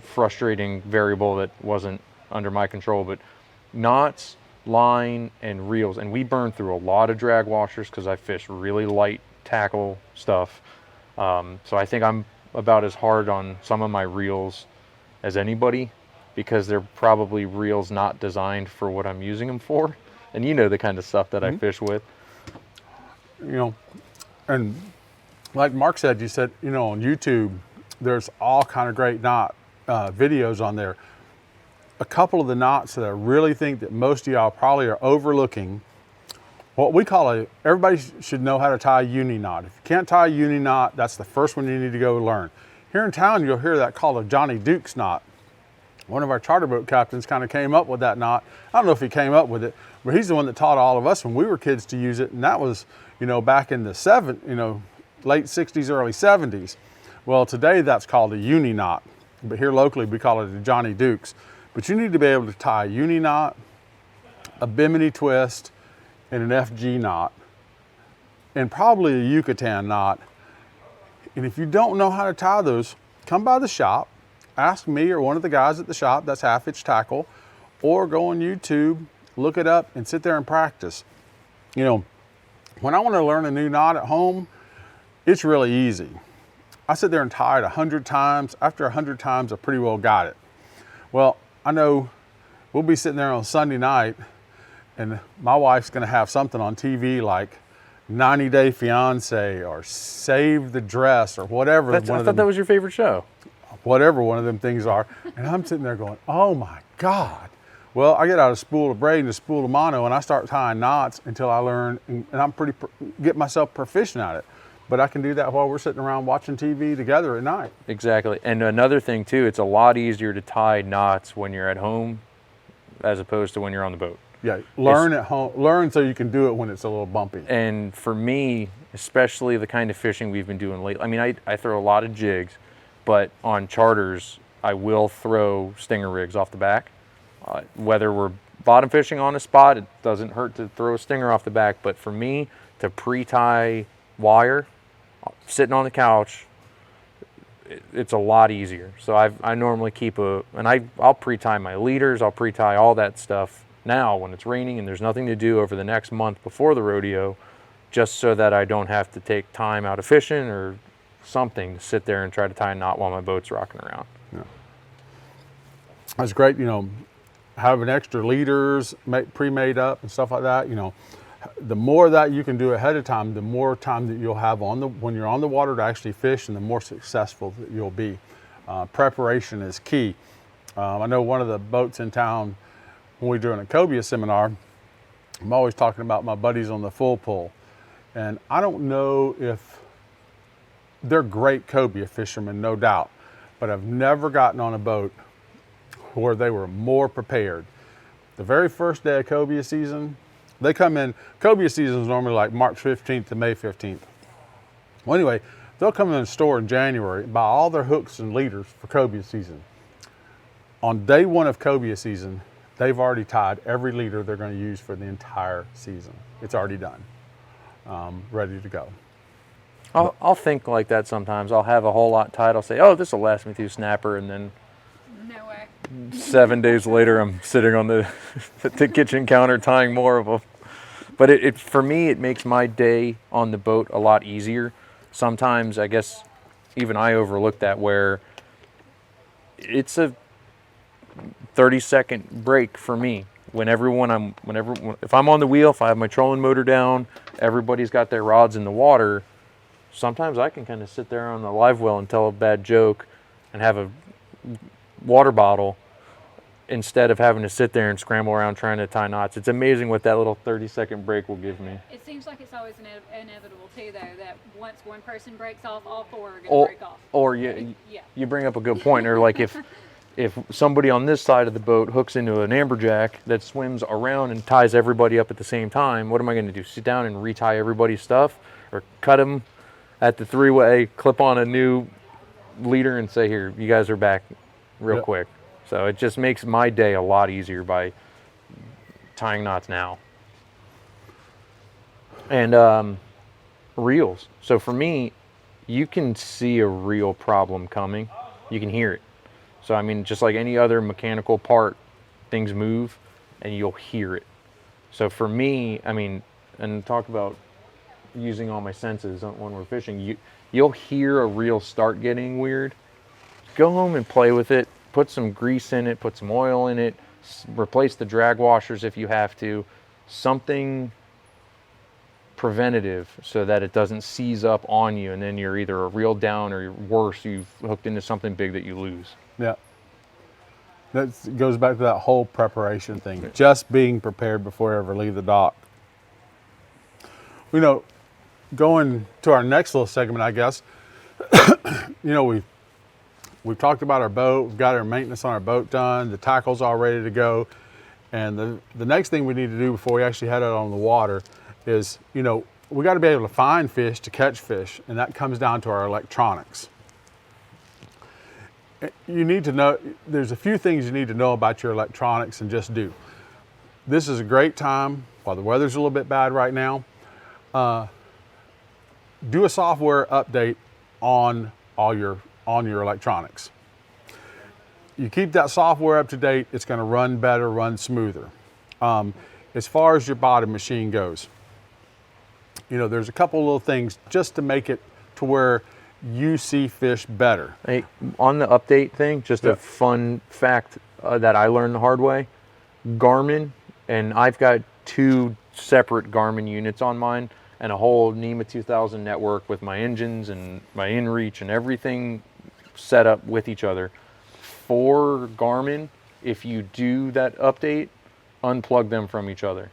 frustrating variable that wasn't under my control, but knots, line, and reels, and we burned through a lot of drag washers because I fish really light tackle stuff. So I think I'm about as hard on some of my reels as anybody, because they're probably reels not designed for what I'm using them for. And you know the kind of stuff that I fish with. You know, and like Mark said, you said, you know, on YouTube, there's all kind of great knot videos on there. A couple of the knots that I really think that most of y'all probably are overlooking, what we call everybody should know how to tie a uni knot. If you can't tie a uni knot, that's the first one you need to go learn. Here in town, you'll hear that called a Johnny Duke's knot. One of our charter boat captains kind of came up with that knot. I don't know if he came up with it, but he's the one that taught all of us when we were kids to use it, and that was, you know, back in the late 60s, early 70s. Well, today that's called a uni knot, but here locally we call it a Johnny Duke's. But you need to be able to tie a uni knot, a bimini twist, and an FG knot, and probably a Yucatan knot. And if you don't know how to tie those, come by the shop, ask me or one of the guys at the shop, that's Half Hitch Tackle, or go on YouTube, look it up, and sit there and practice. You know, when I want to learn a new knot at home, it's really easy. I sit there and tie it 100 times. After 100 times, I pretty well got it. Well, I know we'll be sitting there on Sunday night, and my wife's gonna have something on TV like 90 Day Fiance or Save the Dress or whatever. I thought that was your favorite show. Whatever one of them things are. And I'm sitting there going, oh my God. Well, I get out a spool of braid and a spool of mono, and I start tying knots until I learn, and I'm get myself proficient at it. But I can do that while we're sitting around watching TV together at night. Exactly. And another thing too, it's a lot easier to tie knots when you're at home as opposed to when you're on the boat. Yeah, learn at home. Learn so you can do it when it's a little bumpy. And for me, especially the kind of fishing we've been doing lately, I mean, I throw a lot of jigs, but on charters, I will throw stinger rigs off the back. Whether we're bottom fishing on a spot, it doesn't hurt to throw a stinger off the back. But for me, to pre-tie wire, sitting on the couch, it's a lot easier. So I normally keep I'll pre-tie my leaders, I'll pre-tie all that stuff now when it's raining and there's nothing to do over the next month before the rodeo, just so that I don't have to take time out of fishing or something to sit there and try to tie a knot while my boat's rocking around. Yeah. That's great, you know, having extra leaders pre-made up and stuff like that, you know. The more that you can do ahead of time, the more time that you'll have when you're on the water to actually fish, and the more successful that you'll be. Preparation is key. I know one of the boats in town, when we're doing a cobia seminar, I'm always talking about my buddies on the full pull. And I don't know if they're great cobia fishermen, no doubt, but I've never gotten on a boat where they were more prepared. The very first day of cobia season, they come in, cobia season is normally like March 15th to May 15th. Well, anyway, they'll come in the store in January, buy all their hooks and leaders for cobia season. On day one of cobia season, they've already tied every leader they're going to use for the entire season. It's already done, ready to go. I'll think like that sometimes. I'll have a whole lot tied. I'll say, oh, this will last me through snapper, and then No way. 7 days later, I'm sitting on the kitchen counter tying more of them. But for me, it makes my day on the boat a lot easier. Sometimes, I guess, even I overlook that, where it's a 30-second break for me. If I'm on the wheel, if I have my trolling motor down, everybody's got their rods in the water. Sometimes I can kind of sit there on the live well and tell a bad joke and have a water bottle instead of having to sit there and scramble around trying to tie knots. It's amazing what that little 30-second break will give me. It seems like it's always inevitable too, though, that once one person breaks off, all four are going to break off. Or you bring up a good point. Or like if somebody on this side of the boat hooks into an amberjack that swims around and ties everybody up at the same time, what am I going to do? Sit down and retie everybody's stuff, or cut them at the three-way, clip on a new leader, and say, "Here, you guys are back real quick." So it just makes my day a lot easier by tying knots now. And reels. So for me, you can see a reel problem coming. You can hear it. So I mean, just like any other mechanical part, things move and you'll hear it. So for me, I mean, and talk about using all my senses when we're fishing, you'll hear a reel start getting weird. Go home and play with it. Put some grease in it, put some oil in it, replace the drag washers if you have to. Something preventative so that it doesn't seize up on you, and then you're either a reel down or worse, you've hooked into something big that you lose. Yeah. That goes back to that whole preparation thing, just being prepared before you ever leave the dock. You know, going to our next little segment, I guess, you know, we've talked about our boat, we've got our maintenance on our boat done, the tackle's all ready to go. And the next thing we need to do before we actually head out on the water is, you know, we got to be able to find fish to catch fish, and that comes down to our electronics. You need to know, there's a few things you need to know about your electronics and just do. This is a great time, while the weather's a little bit bad right now, do a software update on your electronics. You keep that software up to date, it's going to run better, run smoother. As far as your bottom machine goes, you know, there's a couple little things just to make it to where you see fish better. Hey, on the update thing, just a fun fact that I learned the hard way. Garmin, and I've got 2 separate Garmin units on mine, and a whole NEMA 2000 network with my engines and my inReach and everything set up with each other. For Garmin, if you do that update, unplug them from each other.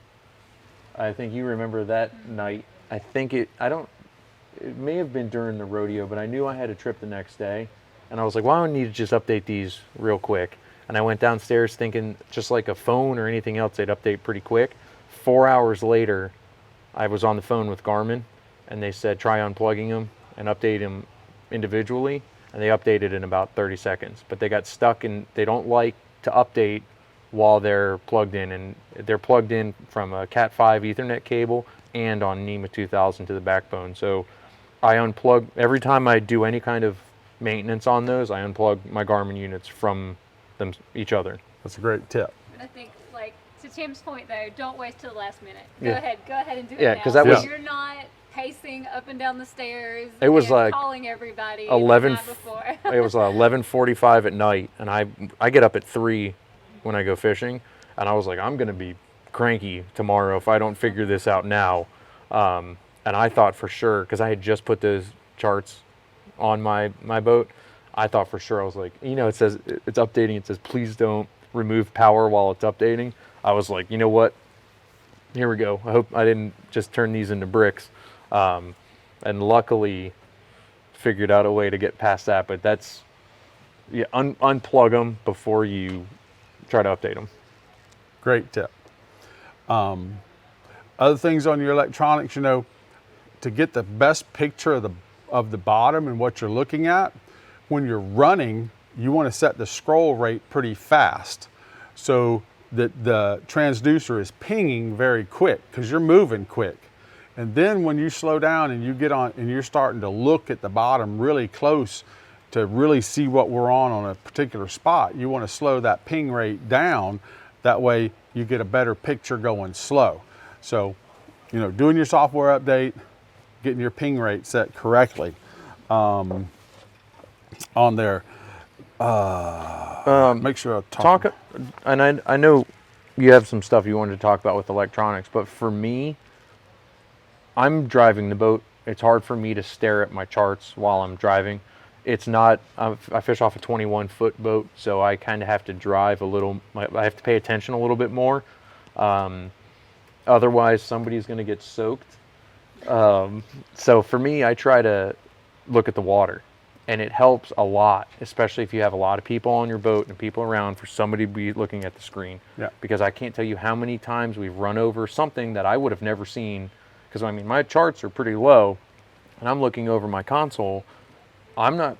I think you remember that night. I think it may have been during the rodeo, but I knew I had a trip the next day, and I was like, well, I need to just update these real quick. And I went downstairs thinking just like a phone or anything else, they'd update pretty quick. 4 hours later, I was on the phone with Garmin, and they said try unplugging them and update them individually, and they updated in about 30 seconds. But they got stuck, and they don't like to update while they're plugged in, and they're plugged in from a Cat 5 Ethernet cable and on NEMA 2000 to the backbone. So I unplug every time I do any kind of maintenance on those. I unplug my Garmin units from them each other. That's a great tip. I think, like, to Tim's point though, don't wait till the last minute. Yeah. Go ahead and do it Yeah, now. 'cause that was- You're not pacing up and down the stairs. It was and like calling everybody 11 the night before. It was 11:45 at night, and I get up at 3 when I go fishing, and I was like, I'm gonna be cranky tomorrow if I don't figure this out now. And I thought for sure, because I had just put those charts on my boat, I thought for sure, I was like, it says it's updating. It says, please don't remove power while it's updating. I was like, you know what? Here we go. I hope I didn't just turn these into bricks. And luckily figured out a way to get past that. But that's, unplug them before you try to update them. Great tip. Other things on your electronics, to get the best picture of the bottom and what you're looking at, when you're running, you want to set the scroll rate pretty fast so that the transducer is pinging very quick, because you're moving quick. And then when you slow down and you get on and you're starting to look at the bottom really close to really see what we're on a particular spot, you want to slow that ping rate down. That way you get a better picture going slow. So, doing your software update, getting your ping rate set correctly on there. Make sure I talk. And I know you have some stuff you wanted to talk about with electronics, but for me, I'm driving the boat. It's hard for me to stare at my charts while I'm driving. It's not, I fish off a 21-foot boat, so I kind of have to drive a little, I have to pay attention a little bit more. Otherwise, somebody's going to get soaked. So for me, I try to look at the water, and it helps a lot, especially if you have a lot of people on your boat and people around, for somebody to be looking at the screen. Yeah. Because I can't tell you how many times we've run over something that I would have never seen, because my charts are pretty low, and I'm looking over my console. I'm not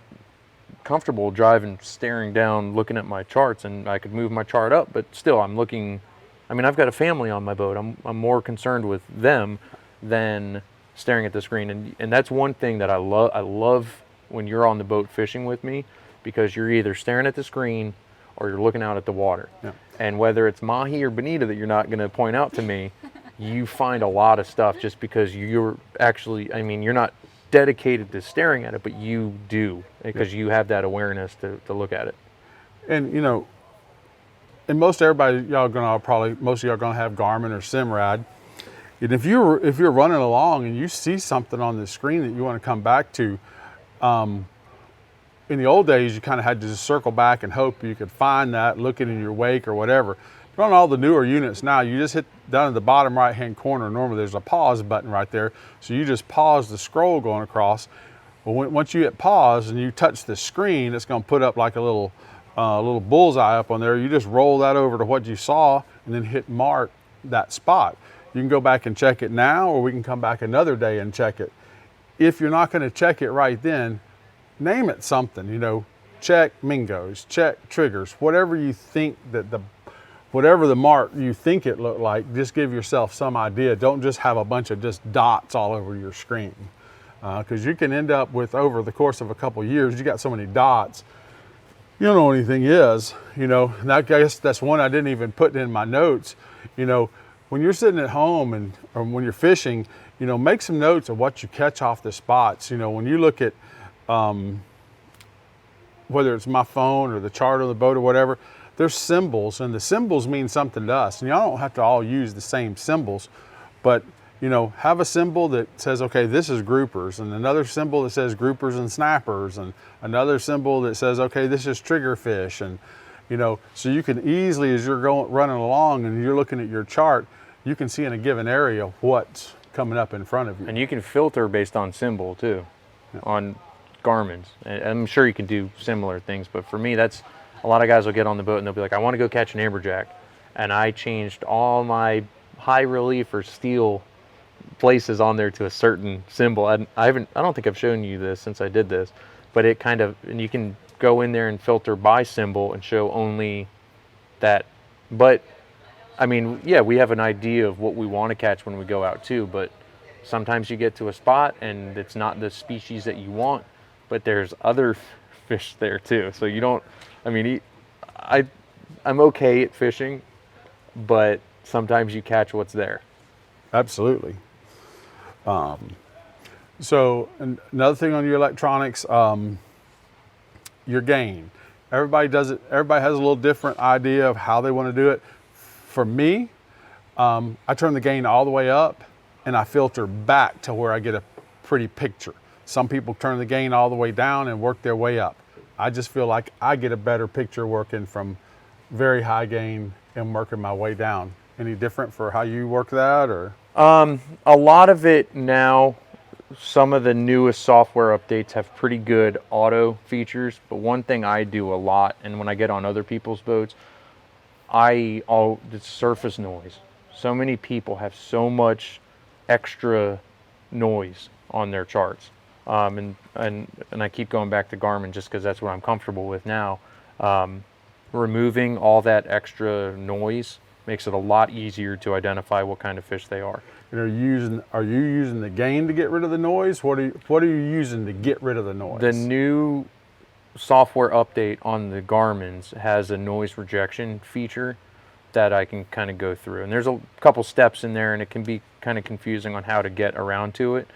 comfortable driving, staring down, looking at my charts, and I could move my chart up, but still I'm looking. I've got a family on my boat. I'm more concerned with them than staring at the screen. And that's one thing that I love when you're on the boat fishing with me, because you're either staring at the screen or you're looking out at the water. Yeah. And whether it's mahi or bonita that you're not going to point out to me, you find a lot of stuff just because you're actually, you're not dedicated to staring at it, but you do, because you have that awareness to look at it. And and most of y'all gonna have Garmin or Simrad. And if you're running along and you see something on the screen that you want to come back to, in the old days you kind of had to just circle back and hope you could find that, look it in your wake or whatever. But on all the newer units now, you just hit down at the bottom right hand corner. Normally there's a pause button right there, so you just pause the scroll going across. Well, once you hit pause and you touch the screen, it's going to put up like a little bullseye up on there. You just roll that over to what you saw and then hit mark that spot. You can go back and check it now, or we can come back another day and check it. If you're not going to check it right then, name it something. Check Mingos, check triggers, whatever you think whatever the mark you think it looked like. Just give yourself some idea. Don't just have a bunch of just dots all over your screen, because you can end up with, over the course of a couple years, you got so many dots, you don't know what anything is. And I guess that's one I didn't even put in my notes. When you're sitting at home or when you're fishing, make some notes of what you catch off the spots. When you look at, whether it's my phone or the chart on the boat or whatever, there's symbols, and the symbols mean something to us. And y'all don't have to all use the same symbols, but have a symbol that says, okay, this is groupers, and another symbol that says groupers and snappers, and another symbol that says, okay, this is triggerfish, and so you can easily, as you're running along and you're looking at your chart, you can see in a given area what's coming up in front of you. And you can filter based on symbol too, on Garmin's. And I'm sure you can do similar things, but for me, that's, a lot of guys will get on the boat and they'll be like, I want to go catch an amberjack, and I changed all my high relief or steel places on there to a certain symbol. I don't think I've shown you this since I did this, but it kind of, and you can go in there and filter by symbol and show only that. But we have an idea of what we want to catch when we go out too, but sometimes you get to a spot and it's not the species that you want, but there's other fish there too. So you don't, I'm okay at fishing, but sometimes you catch what's there. Absolutely. So another thing on your electronics, your gain. Everybody does it. Everybody has a little different idea of how they want to do it. For me, I turn the gain all the way up and I filter back to where I get a pretty picture. Some people turn the gain all the way down and work their way up. I just feel like I get a better picture working from very high gain and working my way down. Any different for how you work that, or? A lot of it now, some of the newest software updates have pretty good auto features, but one thing I do a lot, and when I get on other people's boats, it's surface noise. So many people have so much extra noise on their charts. And I keep going back to Garmin just because that's what I'm comfortable with now. Removing all that extra noise makes it a lot easier to identify what kind of fish they are. And are you using the gain to get rid of the noise? What are you using to get rid of the noise? The new software update on the Garmin's has a noise rejection feature that I can kind of go through. And there's a couple steps in there, and it can be kind of confusing on how to get around to it.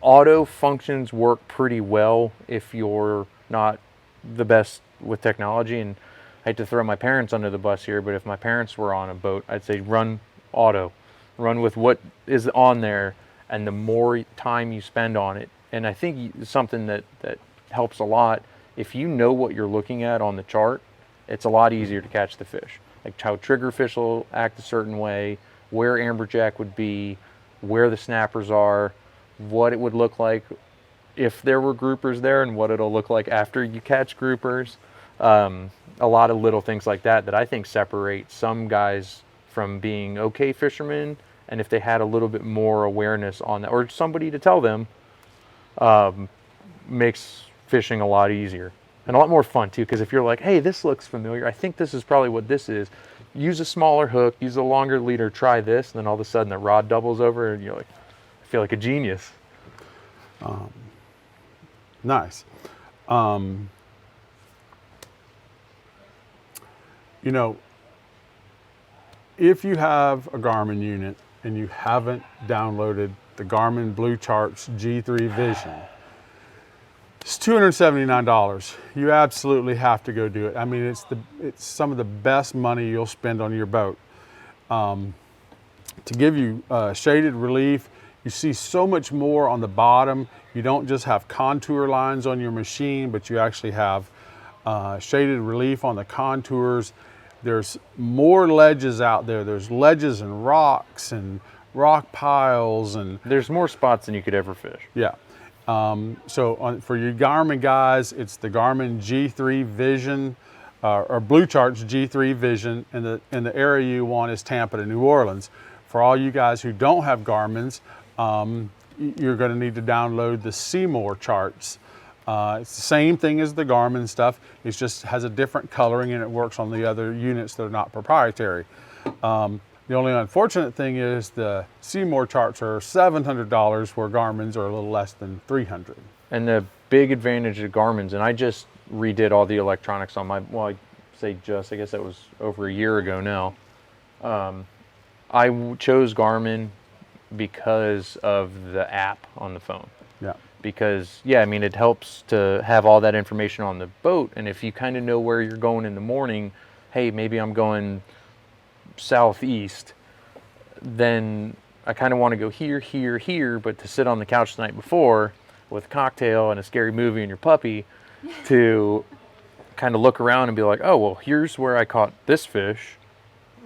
Auto functions work pretty well if you're not the best with technology, and I hate to throw my parents under the bus here, but if my parents were on a boat, I'd say run auto. Run with what is on there, and the more time you spend on it. And I think something that helps a lot, if you know what you're looking at on the chart, it's a lot easier to catch the fish. Like how triggerfish will act a certain way, where amberjack would be, where the snappers are, what it would look like if there were groupers there, and what it'll look like after you catch groupers. A lot of little things like that I think separate some guys from being okay fishermen, and if they had a little bit more awareness on that, or somebody to tell them, makes fishing a lot easier and a lot more fun too. Because if you're like, hey, this looks familiar, I think this is probably what this is, use a smaller hook, use a longer leader, try this, and then all of a sudden the rod doubles over and you're like, I feel like a genius. Nice. You know, if you have a Garmin unit and you haven't downloaded the Garmin Blue Charts G3 Vision, it's $279. You absolutely have to go do it. I mean, it's some of the best money you'll spend on your boat. To give you shaded relief, you see so much more on the bottom. You don't just have contour lines on your machine, but you actually have shaded relief on the contours. There's more ledges out there. There's ledges and rocks and rock piles, and there's more spots than you could ever fish. Yeah. For you Garmin guys, it's the Garmin G3 Vision, or Blue Charts G3 Vision, and the area you want is Tampa to New Orleans. For all you guys who don't have Garmin's, you're going to need to download the Seymour charts. It's the same thing as the Garmin stuff. It just has a different coloring, and it works on the other units that are not proprietary. The only unfortunate thing is the Seymour charts are $700, where Garmin's are a little less than $300. And the big advantage of Garmin's, and I just redid all the electronics on my, well, I guess that was over a year ago now. I chose Garmin because of the app on the phone. Yeah. Because, yeah, I mean, it helps to have all that information on the boat. And if you kind of know where you're going in the morning, hey, maybe I'm going southeast, then I kind of want to go here, here, here, but to sit on the couch the night before with a cocktail and a scary movie and your puppy to kind of look around and be like, oh, well, here's where I caught this fish.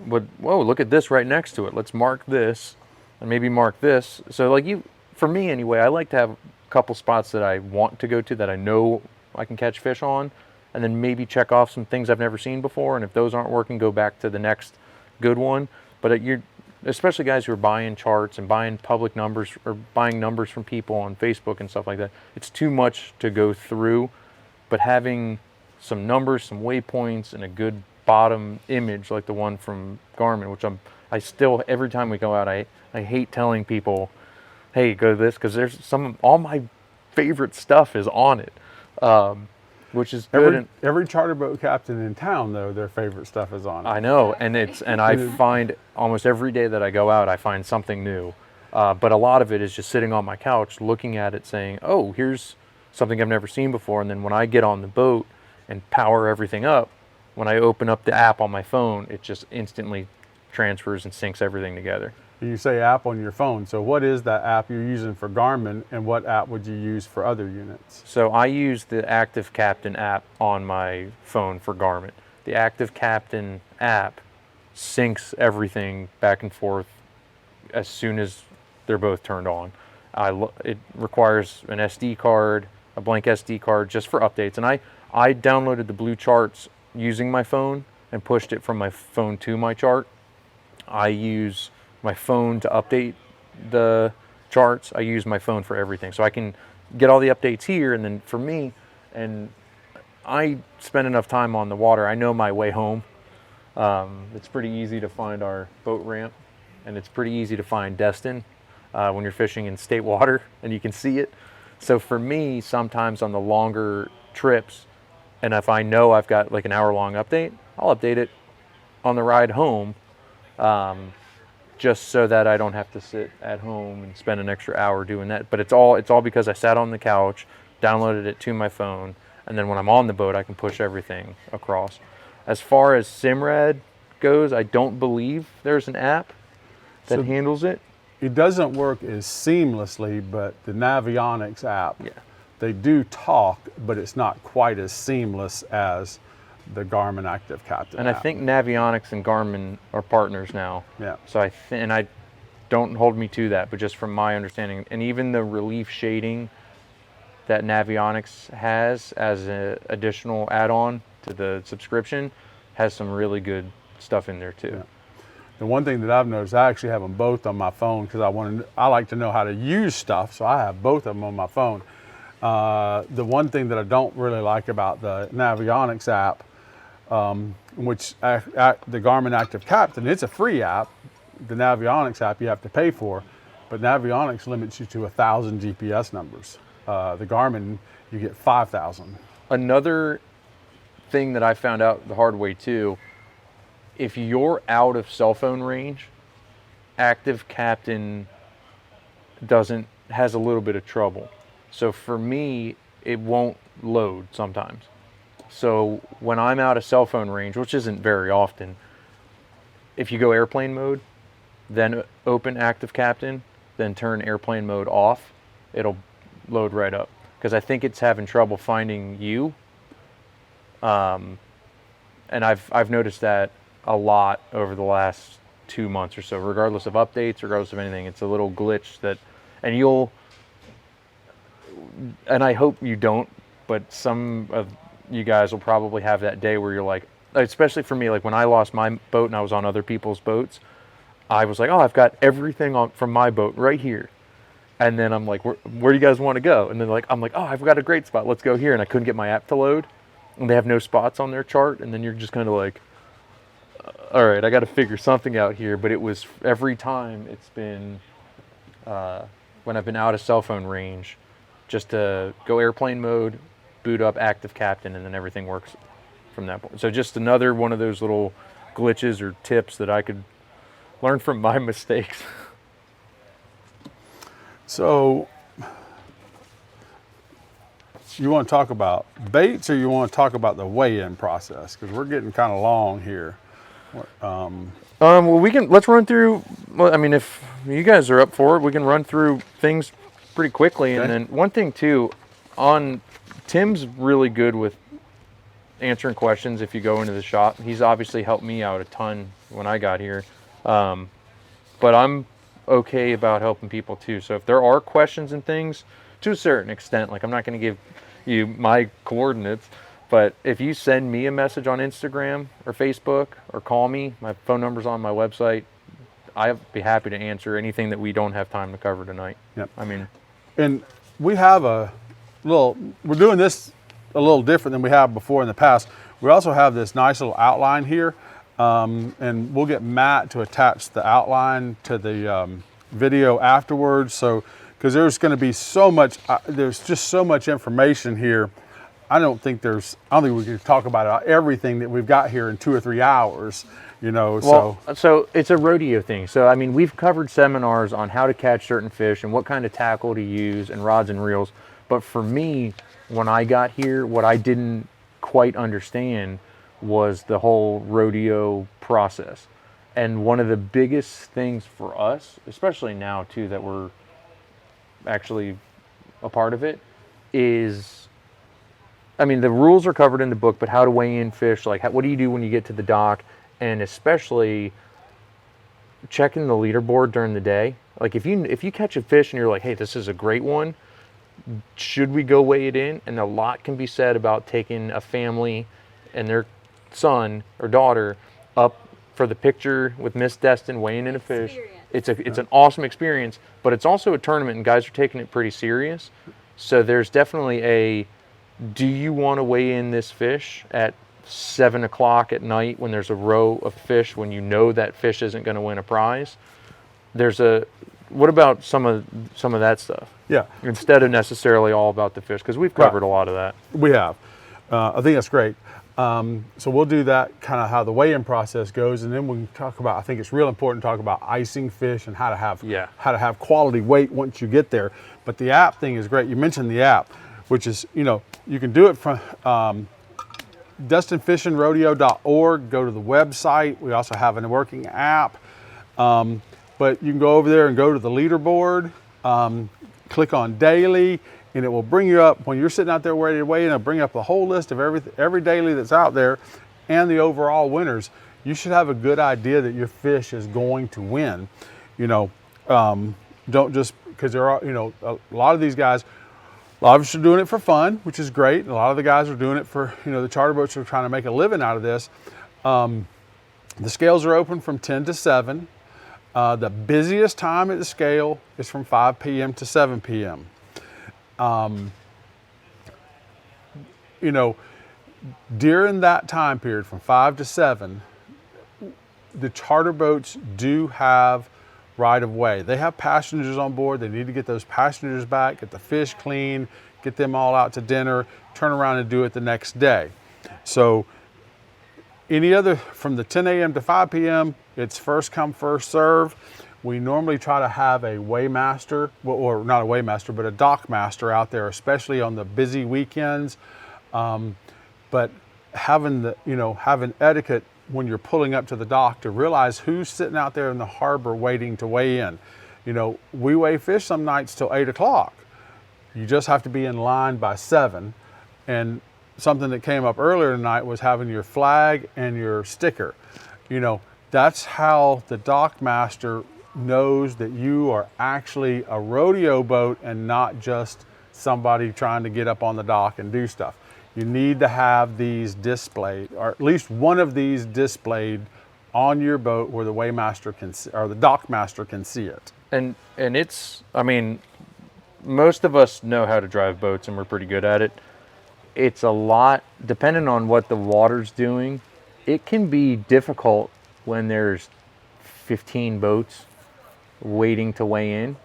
But, whoa, look at this right next to it. Let's mark this and maybe mark this. So, like, for me anyway, I like to have a couple spots that I want to go to that I know I can catch fish on, and then maybe check off some things I've never seen before. And if those aren't working, go back to the next good one. But you're, especially guys who are buying charts and buying public numbers or buying numbers from people on Facebook and stuff like that, it's too much to go through. But having some numbers, some waypoints, and a good bottom image like the one from Garmin, which I still, every time we go out, I hate telling people, hey, go to this, because there's all my favorite stuff is on it, which is good. Every charter boat captain in town, though, their favorite stuff is on it. I know, and I find almost every day that I go out, I find something new. But a lot of it is just sitting on my couch, looking at it, saying, oh, here's something I've never seen before. And then when I get on the boat and power everything up, when I open up the app on my phone, it just instantly transfers and syncs everything together. You say app on your phone. So what is that app you're using for Garmin, and what app would you use for other units? So I use the Active Captain app on my phone for Garmin. The Active Captain app syncs everything back and forth as soon as they're both turned on. It requires an SD card, a blank SD card, just for updates. And I downloaded the blue charts using my phone and pushed it from my phone to my chart. I use my phone to update the charts. I use my phone for everything. So I can get all the updates here, and then for me, and I spend enough time on the water, I know my way home. It's pretty easy to find our boat ramp, and it's pretty easy to find Destin when you're fishing in state water and you can see it. So for me, sometimes on the longer trips, and if I know I've got like an hour-long update, I'll update it on the ride home, just so that I don't have to sit at home and spend an extra hour doing that. But it's all because I sat on the couch, downloaded it to my phone, and then when I'm on the boat, I can push everything across. As far as Simrad goes, I don't believe there's an app that handles it. It doesn't work as seamlessly, but the Navionics app, Yeah. they do talk, but it's not quite as seamless as the Garmin Active Captain And app. I think Navionics and Garmin are partners now. Yeah. So and I don't hold me to that, but just from my understanding, and even the relief shading that Navionics has as an additional add-on to the subscription has some really good stuff in there too. Yeah. The one thing that I've noticed, I actually have them both on my phone because I like to know how to use stuff, so I have both of them on my phone. The one thing that I don't really like about the Navionics app, which the Garmin Active Captain, it's a free app. The Navionics app you have to pay for, but Navionics limits you to 1,000 GPS numbers. The Garmin, you get 5,000. Another thing that I found out the hard way too, if you're out of cell phone range, Active Captain has a little bit of trouble. So for me, it won't load sometimes. So when I'm out of cell phone range, which isn't very often, if you go airplane mode, then open Active Captain, then turn airplane mode off, it'll load right up. Because I think it's having trouble finding you. And I've noticed that a lot over the last 2 months or so, regardless of updates, regardless of anything. It's a little glitch that, and I hope you don't, but some of you guys will probably have that day where you're like, especially for me, like when I lost my boat and I was on other people's boats, I was like, oh, I've got everything from my boat right here. And then I'm like, where do you guys want to go? And then I'm like, oh, I've got a great spot. Let's go here. And I couldn't get my app to load. And they have no spots on their chart. And then you're just kind of like, all right, I got to figure something out here. But it was every time it's been, when I've been out of cell phone range, just to go airplane mode, boot up Active Captain, and then everything works from that point. So just another one of those little glitches or tips that I could learn from my mistakes. So, you want to talk about baits, or you want to talk about the weigh-in process? Because we're getting kind of long here. Well, let's run through. Well, I mean, if you guys are up for it, we can run through things pretty quickly. Okay. And then one thing too, Tim's really good with answering questions. If you go into the shop, he's obviously helped me out a ton when I got here. But I'm okay about helping people too. So if there are questions and things, to a certain extent, like I'm not going to give you my coordinates, but if you send me a message on Instagram or Facebook or call me, my phone number's on my website, I'd be happy to answer anything that we don't have time to cover tonight. Yep. I mean, And we have we're doing this a little different than we have before in the past. We also have this nice little outline here, and we'll get Matt to attach the outline to the video afterwards. So, because there's going to be so much, there's just so much information here. I don't think we can talk about everything that we've got here in 2 or 3 hours, so it's a rodeo thing. So, I mean, we've covered seminars on how to catch certain fish and what kind of tackle to use and rods and reels. But for me, when I got here, what I didn't quite understand was the whole rodeo process. And one of the biggest things for us, especially now too, that we're actually a part of it, is, I mean, the rules are covered in the book, but how to weigh in fish, like what do you do when you get to the dock, and especially checking the leaderboard during the day. Like if you catch a fish and you're like, hey, this is a great one, should we go weigh it in? And a lot can be said about taking a family and their son or daughter up for the picture with Miss Destin weighing in a fish. It's an awesome experience, but it's also a tournament and guys are taking it pretty serious. So there's definitely a, do you want to weigh in this fish at 7 o'clock at night when there's a row of fish, when you know that fish isn't going to win a prize? What about some of that stuff? Yeah. Instead of necessarily all about the fish, because we've covered a lot of that. We have. I think that's great. So we'll do that, kind of how the weigh-in process goes, and then we can talk about, I think it's real important to talk about icing fish and how to have quality weight once you get there. But the app thing is great. You mentioned the app, which is, you can do it from DestinFishingRodeo.org. Go to the website. We also have a working app. But you can go over there and go to the leaderboard, click on daily, and it will bring you up, when you're sitting out there ready to weigh in, it'll bring up the whole list of every daily that's out there and the overall winners. You should have a good idea that your fish is going to win. Don't just, because there are, a lot of these guys, a lot of us are doing it for fun, which is great. And a lot of the guys are doing it for, the charter boats are trying to make a living out of this. The scales are open from 10 to 7. The busiest time at the scale is from 5 p.m. to 7 p.m. During that time period from 5 to 7, the charter boats do have right of way. They have passengers on board. They need to get those passengers back, get the fish clean, get them all out to dinner, turn around and do it the next day. So from the 10 a.m. to 5 p.m., it's first come, first serve. We normally try to have a weighmaster, or not a weighmaster, but a dock master out there, especially on the busy weekends. But having having etiquette when you're pulling up to the dock to realize who's sitting out there in the harbor waiting to weigh in. We weigh fish some nights till 8 o'clock. You just have to be in line by 7. And something that came up earlier tonight was having your flag and your sticker. That's how the dock master knows that you are actually a rodeo boat and not just somebody trying to get up on the dock and do stuff. You need to have these displayed, or at least one of these displayed on your boat where the weighmaster can see, or the dock master can see it. And it's, most of us know how to drive boats and we're pretty good at it. It's a lot, depending on what the water's doing, it can be difficult when there's 15 boats waiting to weigh in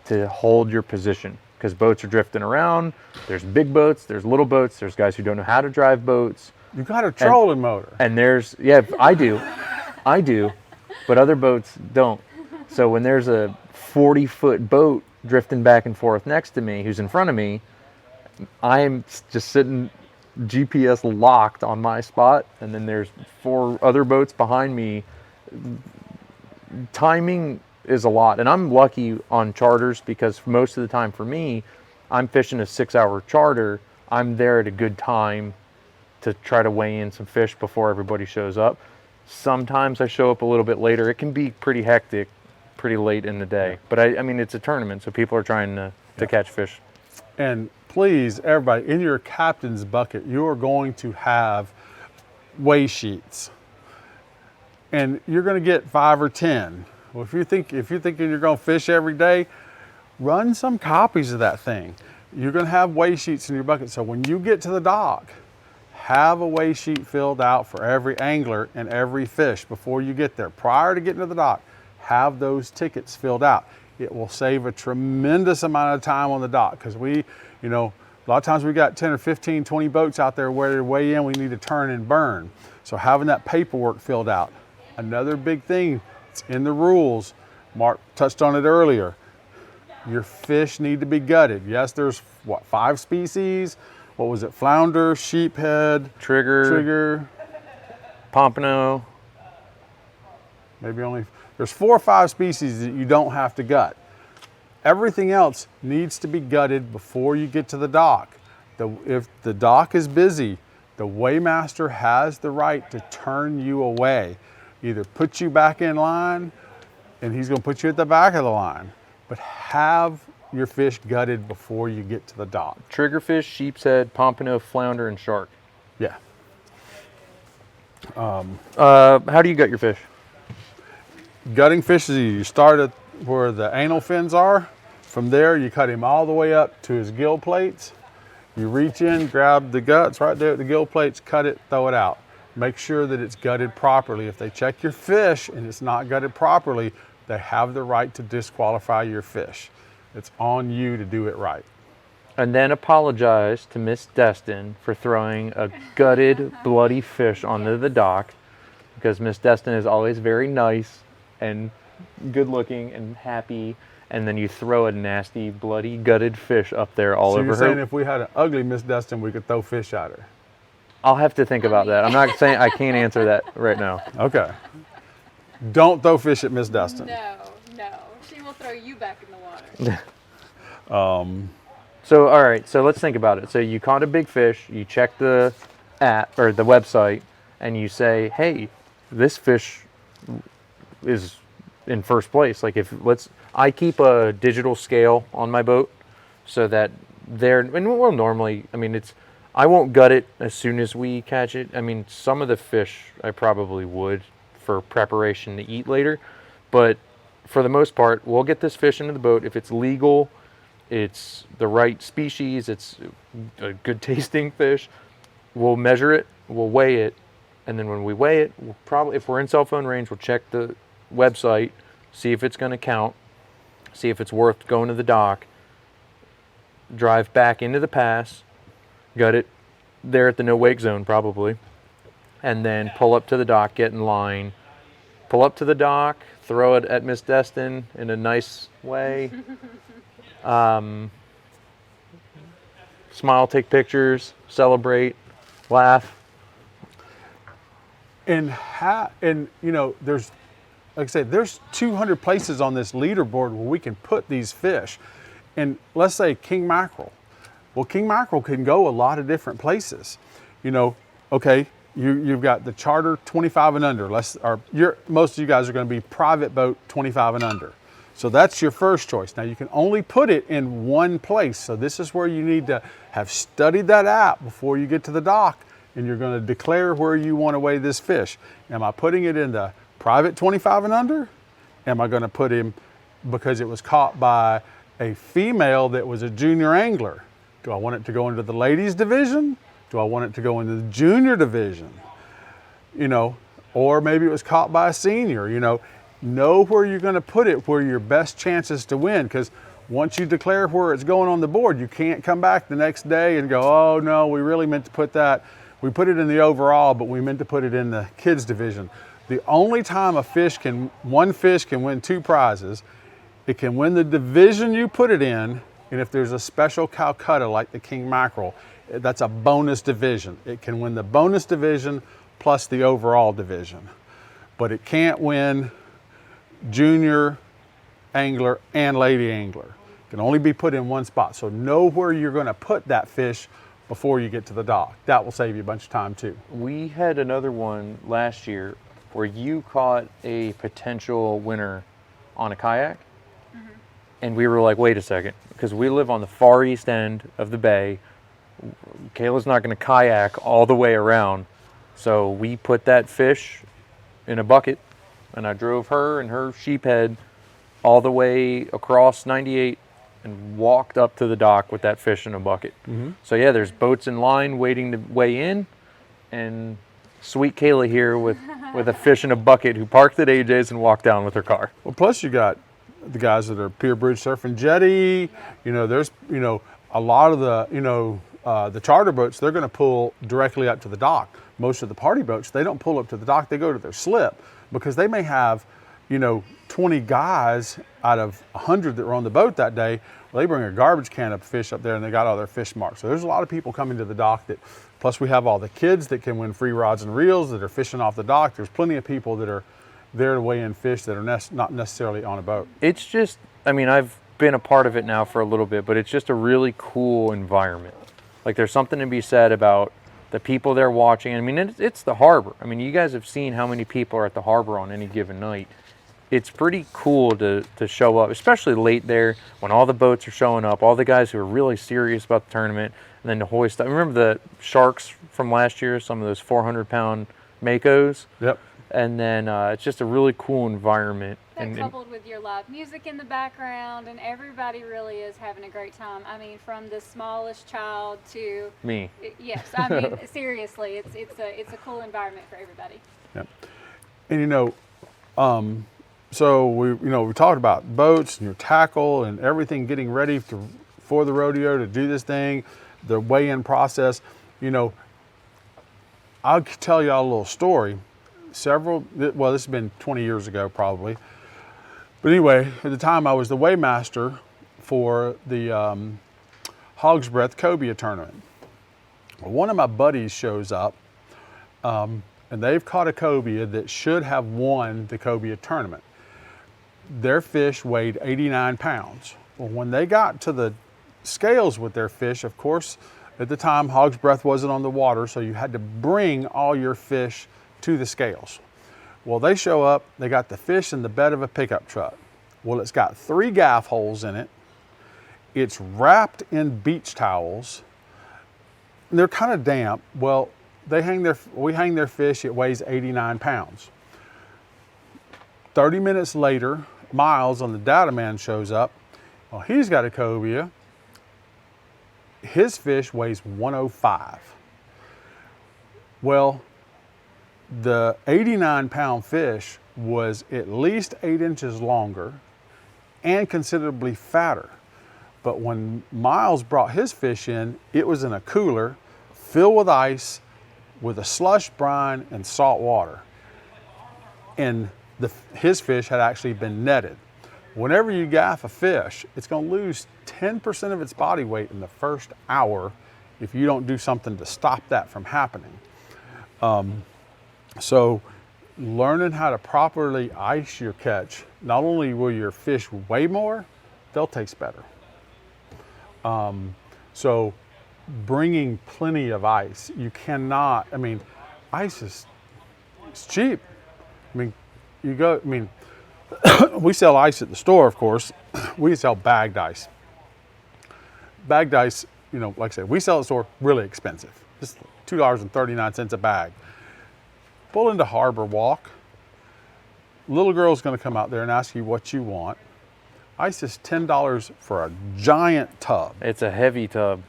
to hold your position, because boats are drifting around. There's big boats, there's little boats, there's guys who don't know how to drive boats. You got a trolling motor. And I do, but other boats don't. So when there's a 40-foot boat drifting back and forth next to me, who's in front of me, I'm just sitting GPS locked on my spot, and then there's 4 other boats behind me. Timing is a lot, and I'm lucky on charters because most of the time for me, I'm fishing a 6-hour charter. I'm there at a good time to try to weigh in some fish before everybody shows up. Sometimes I show up a little bit later. It can be pretty hectic, pretty late in the day, but it's a tournament, so people are trying to catch fish. And please, everybody, in your captain's bucket, you are going to have weigh sheets, and you're going to get 5 or 10. Well, if you're thinking you're going to fish every day, run some copies of that thing. You're going to have weigh sheets in your bucket, so when you get to the dock, have a weigh sheet filled out for every angler and every fish before you get there. Prior to getting to the dock, have those tickets filled out. It will save a tremendous amount of time on the dock, because a lot of times we got 10 or 15, 20 boats out there where they weigh in, we need to turn and burn. So having that paperwork filled out. Another big thing, it's in the rules. Mark touched on it earlier. Your fish need to be gutted. Yes, there's 5 species? What was it? Flounder, sheephead, trigger, pompano. Maybe only, there's 4 or 5 species that you don't have to gut. Everything else needs to be gutted before you get to the dock. If the dock is busy, the weighmaster has the right to turn you away. Either put you back in line, and he's gonna put you at the back of the line, but have your fish gutted before you get to the dock. Triggerfish, sheepshead, pompano, flounder, and shark. Yeah. How do you gut your fish? Gutting fish is you start at where the anal fins are. From there, you cut him all the way up to his gill plates. You reach in, grab the guts right there at the gill plates, cut it, throw it out. Make sure that it's gutted properly. If they check your fish and it's not gutted properly, they have the right to disqualify your fish. It's on you to do it right. And then apologize to Miss Destin for throwing a gutted, bloody fish onto the dock, because Miss Destin is always very nice and good looking and happy, and then you throw a nasty, bloody, gutted fish up there all So over you're her. saying if we had an ugly Miss Destin, we could throw fish at her? I'll have to think about that. I'm not saying I can't answer that right now. Okay. Don't throw fish at Miss Destin. No, she will throw you back in the water. So, all right, so let's think about it. So you caught a big fish, you check the app or the website, and you say, hey, this fish is in first place. Like I keep a digital scale on my boat so that and we'll normally, I won't gut it as soon as we catch it. I mean, some of the fish I probably would for preparation to eat later, but for the most part, we'll get this fish into the boat. If it's legal, it's the right species, it's a good tasting fish, we'll measure it, we'll weigh it, and then when we weigh it, we'll probably, if we're in cell phone range, we'll check the website, see if it's going to count, see if it's worth going to the dock, drive back into the pass, gut it there at the no wake zone probably, and then pull up to the dock, get in line, pull up to the dock, throw it at Miss Destin in a nice way. Smile, take pictures, celebrate, laugh. And there's, like I said, there's 200 places on this leaderboard where we can put these fish. And let's say king mackerel. Well, king mackerel can go a lot of different places. Okay, you've got the charter 25 and under. Most of you guys are going to be private boat 25 and under. So that's your first choice. Now you can only put it in one place. So this is where you need to have studied that app before you get to the dock, and you're going to declare where you want to weigh this fish. Am I putting it in the private 25 and under? Am I going to put him because it was caught by a female that was a junior angler? Do I want it to go into the ladies division? Do I want it to go into the junior division? Or maybe it was caught by a senior. Know where you're going to put it, where your best chances to win, because once you declare where it's going on the board, you can't come back the next day and go, oh no, we really meant to put that. We put it in the overall, but we meant to put it in the kids division. The only time one fish can win 2 prizes, it can win the division you put it in, and if there's a special Calcutta like the king mackerel, that's a bonus division. It can win the bonus division plus the overall division, but it can't win junior angler and lady angler. It can only be put in one spot. So know where you're going to put that fish before you get to the dock. That will save you a bunch of time too. We had another one last year where you caught a potential winner on a kayak. Mm-hmm. And we were like, wait a second, because we live on the far east end of the bay. Kayla's not going to kayak all the way around. So we put that fish in a bucket, and I drove her and her sheephead all the way across 98 and walked up to the dock with that fish in a bucket. Mm-hmm. So yeah, there's boats in line waiting to weigh in, and sweet Kayla here with a fish in a bucket who parked at AJ's and walked down with her car. Well, plus you got the guys that are Pier Bridge Surfing Jetty. There's a lot of the charter boats, they're going to pull directly up to the dock. Most of the party boats, they don't pull up to the dock, they go to their slip, because they may have 20 guys out of 100 that were on the boat that day. Well, they bring a garbage can of fish up there and they got all their fish marked. So there's a lot of people coming to the dock plus we have all the kids that can win free rods and reels that are fishing off the dock. There's plenty of people that are there to weigh in fish that are not necessarily on a boat. It's just, I mean, I've been a part of it now for a little bit, but it's just a really cool environment. Like there's something to be said about the people there watching. I mean, it's the harbor. I mean, you guys have seen how many people are at the harbor on any given night. It's pretty cool to show up, especially late there when all the boats are showing up, all the guys who are really serious about the tournament, and then to hoist. I remember the sharks from last year, some of those 400-pound Makos. Yep. And then it's just a really cool environment. That coupled with your live music in the background, and everybody really is having a great time. I mean, from the smallest child to me. Yes, I mean seriously, it's a cool environment for everybody. Yep. And so we talked about boats and your tackle and everything getting ready for the rodeo to do this thing, the weigh-in process. I'll tell y'all a little story. This has been 20 years ago probably. But anyway, at the time I was the weighmaster for the Hog's Breath Cobia tournament. Well, one of my buddies shows up and they've caught a cobia that should have won the cobia tournament. Their fish weighed 89 pounds. Well, when they got to the scales with their fish, of course, at the time, Hog's Breath wasn't on the water, so you had to bring all your fish to the scales. Well, they show up, they got the fish in the bed of a pickup truck. Well, it's got 3 gaff holes in it. It's wrapped in beach towels. And they're kind of damp. Well, we hang their fish, it weighs 89 pounds. 30 minutes later, Miles on the data man shows up. Well, he's got a cobia. His fish weighs 105. Well, the 89-pound fish was at least 8 inches longer and considerably fatter. But when Miles brought his fish in, it was in a cooler filled with ice with a slush brine and salt water. And his fish had actually been netted. Whenever you gaff a fish, it's going to lose 10% of its body weight in the first hour if you don't do something to stop that from happening. So learning how to properly ice your catch, not only will your fish weigh more, they'll taste better. So bringing plenty of ice, you cannot, ice is cheap. We sell ice at the store, of course. We sell bagged ice. Bagged ice, like I said, we sell at the store really expensive. Just $2.39 a bag. Pull into Harbor Walk. Little girl's gonna come out there and ask you what you want. Ice is $10 for a giant tub. It's a heavy tub.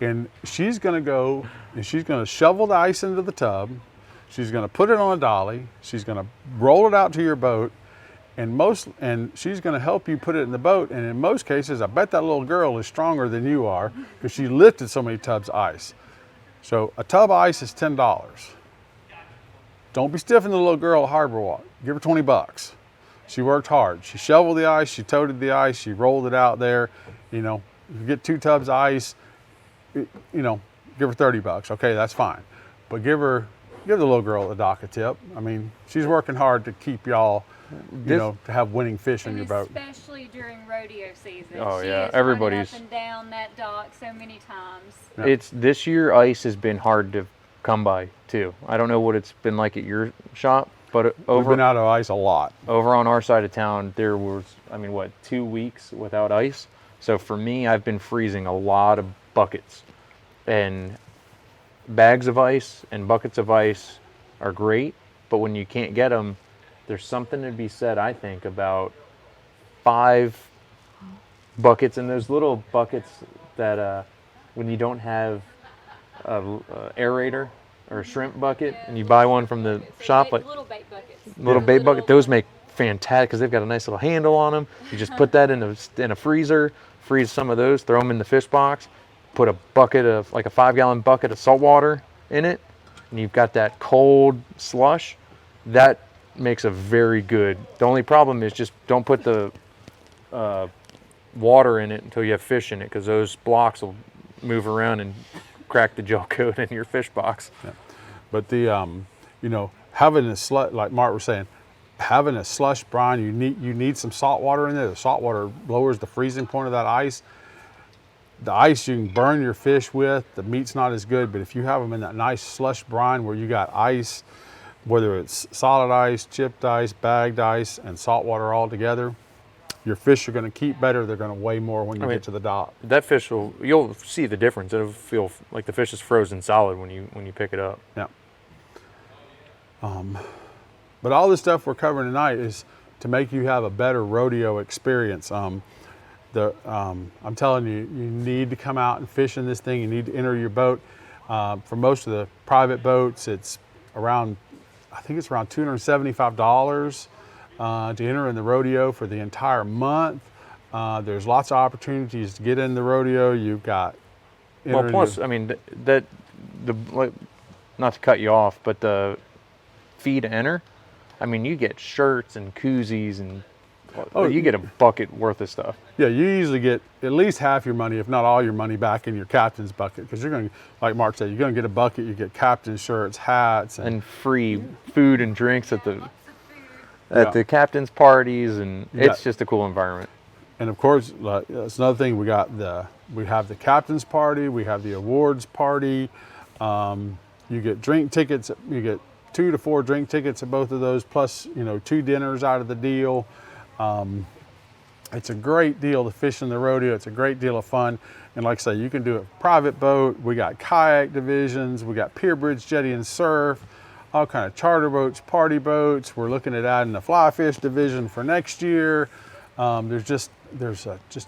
And she's gonna go and she's gonna shovel the ice into the tub. She's gonna put it on a dolly. She's gonna roll it out to your boat. And she's gonna help you put it in the boat. And in most cases, I bet that little girl is stronger than you are because she lifted so many tubs of ice. So a tub of ice is $10. Don't be stiffing the little girl at Harbor Walk. Give her 20 bucks. She worked hard. She shoveled the ice, she toted the ice, she rolled it out there. If you get 2 tubs of ice, give her 30 bucks. Okay, that's fine. But give the little girl a dock a tip. She's working hard to keep y'all, to have winning fish in your boat. Especially during rodeo season. Oh, she yeah, is everybody's running up and down that dock so many times. Yeah. This year ice has been hard to come by too. I don't know what it's been like at your shop, but We've been out of ice a lot. Over on our side of town, there was, 2 weeks without ice. So for me, I've been freezing a lot of buckets, and bags of ice and buckets of ice are great, but when you can't get them, there's something to be said, I think, about 5 buckets, and those little buckets that when you don't have a aerator or a shrimp bucket, and you buy one from the shop, Little bait buckets. Little bait bucket, those make fantastic because they've got a nice little handle on them. You just put that in a freezer, freeze some of those, throw them in the fish box, put a bucket of, like a 5-gallon bucket of salt water in it, and you've got that cold slush. That makes a very good. The only problem is just don't put the water in it until you have fish in it, because those blocks will move around and crack the gel coat in your fish box. Yeah. But having a like Mark was saying, having a slush brine, you need some salt water in there. The salt water lowers the freezing point of that ice. The ice you can burn your fish with, the meat's not as good, but if you have them in that nice slush brine where you got ice, whether it's solid ice, chipped ice, bagged ice, and salt water all together, your fish are going to keep better. They're going to weigh more when you get to the dock. That fish you'll see the difference. It'll feel like the fish is frozen solid when you pick it up. Yeah. But all this stuff we're covering tonight is to make you have a better rodeo experience. I'm telling you, you need to come out and fish in this thing. You need to enter your boat. For most of the private boats, it's around, I think it's around $275 to enter in the rodeo for the entire month. There's lots of opportunities to get in the rodeo. You've got. Well, plus, I mean, not to cut you off, but the fee to enter, I mean, you get shirts and koozies and you get a bucket worth of stuff. Yeah, you usually get at least half your money, if not all your money, back in your captain's bucket, because you're going to, like Mark said, you're going to get a bucket. You get captain shirts, hats, and free food and drinks at the captain's parties, and it's just a cool environment. And of course, that's another thing. We have the captain's party, we have the awards party. You get drink tickets. You get 2 to 4 drink tickets at both of those, plus 2 dinners out of the deal. It's a great deal to fish in the rodeo. It's a great deal of fun. And like I say, you can do a private boat. We got kayak divisions. We got pier bridge, jetty and surf, all kind of charter boats, party boats. We're looking at adding a fly fish division for next year. There's just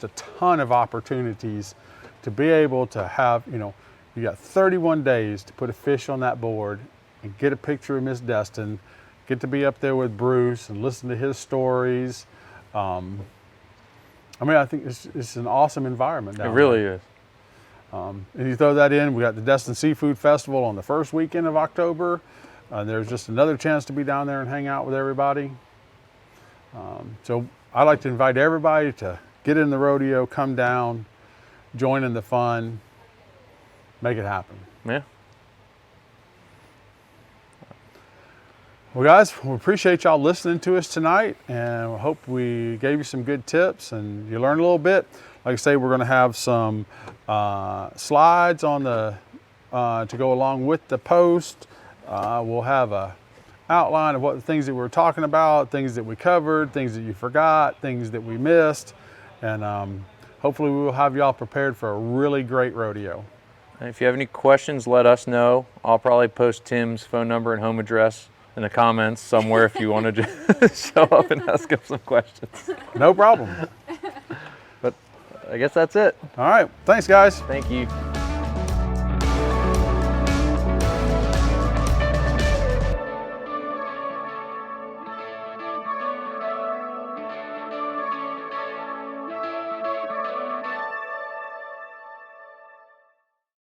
a ton of opportunities to be able to have, you got 31 days to put a fish on that board and get a picture of Miss Destin, get to be up there with Bruce and listen to his stories. I think it's an awesome environment down there. It really is. And you throw that in, we got the Destin Seafood Festival on the first weekend of October. There's just another chance to be down there and hang out with everybody. So I'd like to invite everybody to get in the rodeo, come down, join in the fun, make it happen. Yeah. Well, guys, we appreciate y'all listening to us tonight, and we hope we gave you some good tips and you learned a little bit. Like I say, we're going to have some slides on to go along with the post. We'll have a outline of what the things that we're talking about, things that we covered, things that you forgot, things that we missed, and hopefully we will have y'all prepared for a really great rodeo. If you have any questions, let us know. I'll probably post Tim's phone number and home address in the comments somewhere if you want to just show up and ask him some questions. No problem. But I guess that's it. All right. Thanks, guys. Thank you.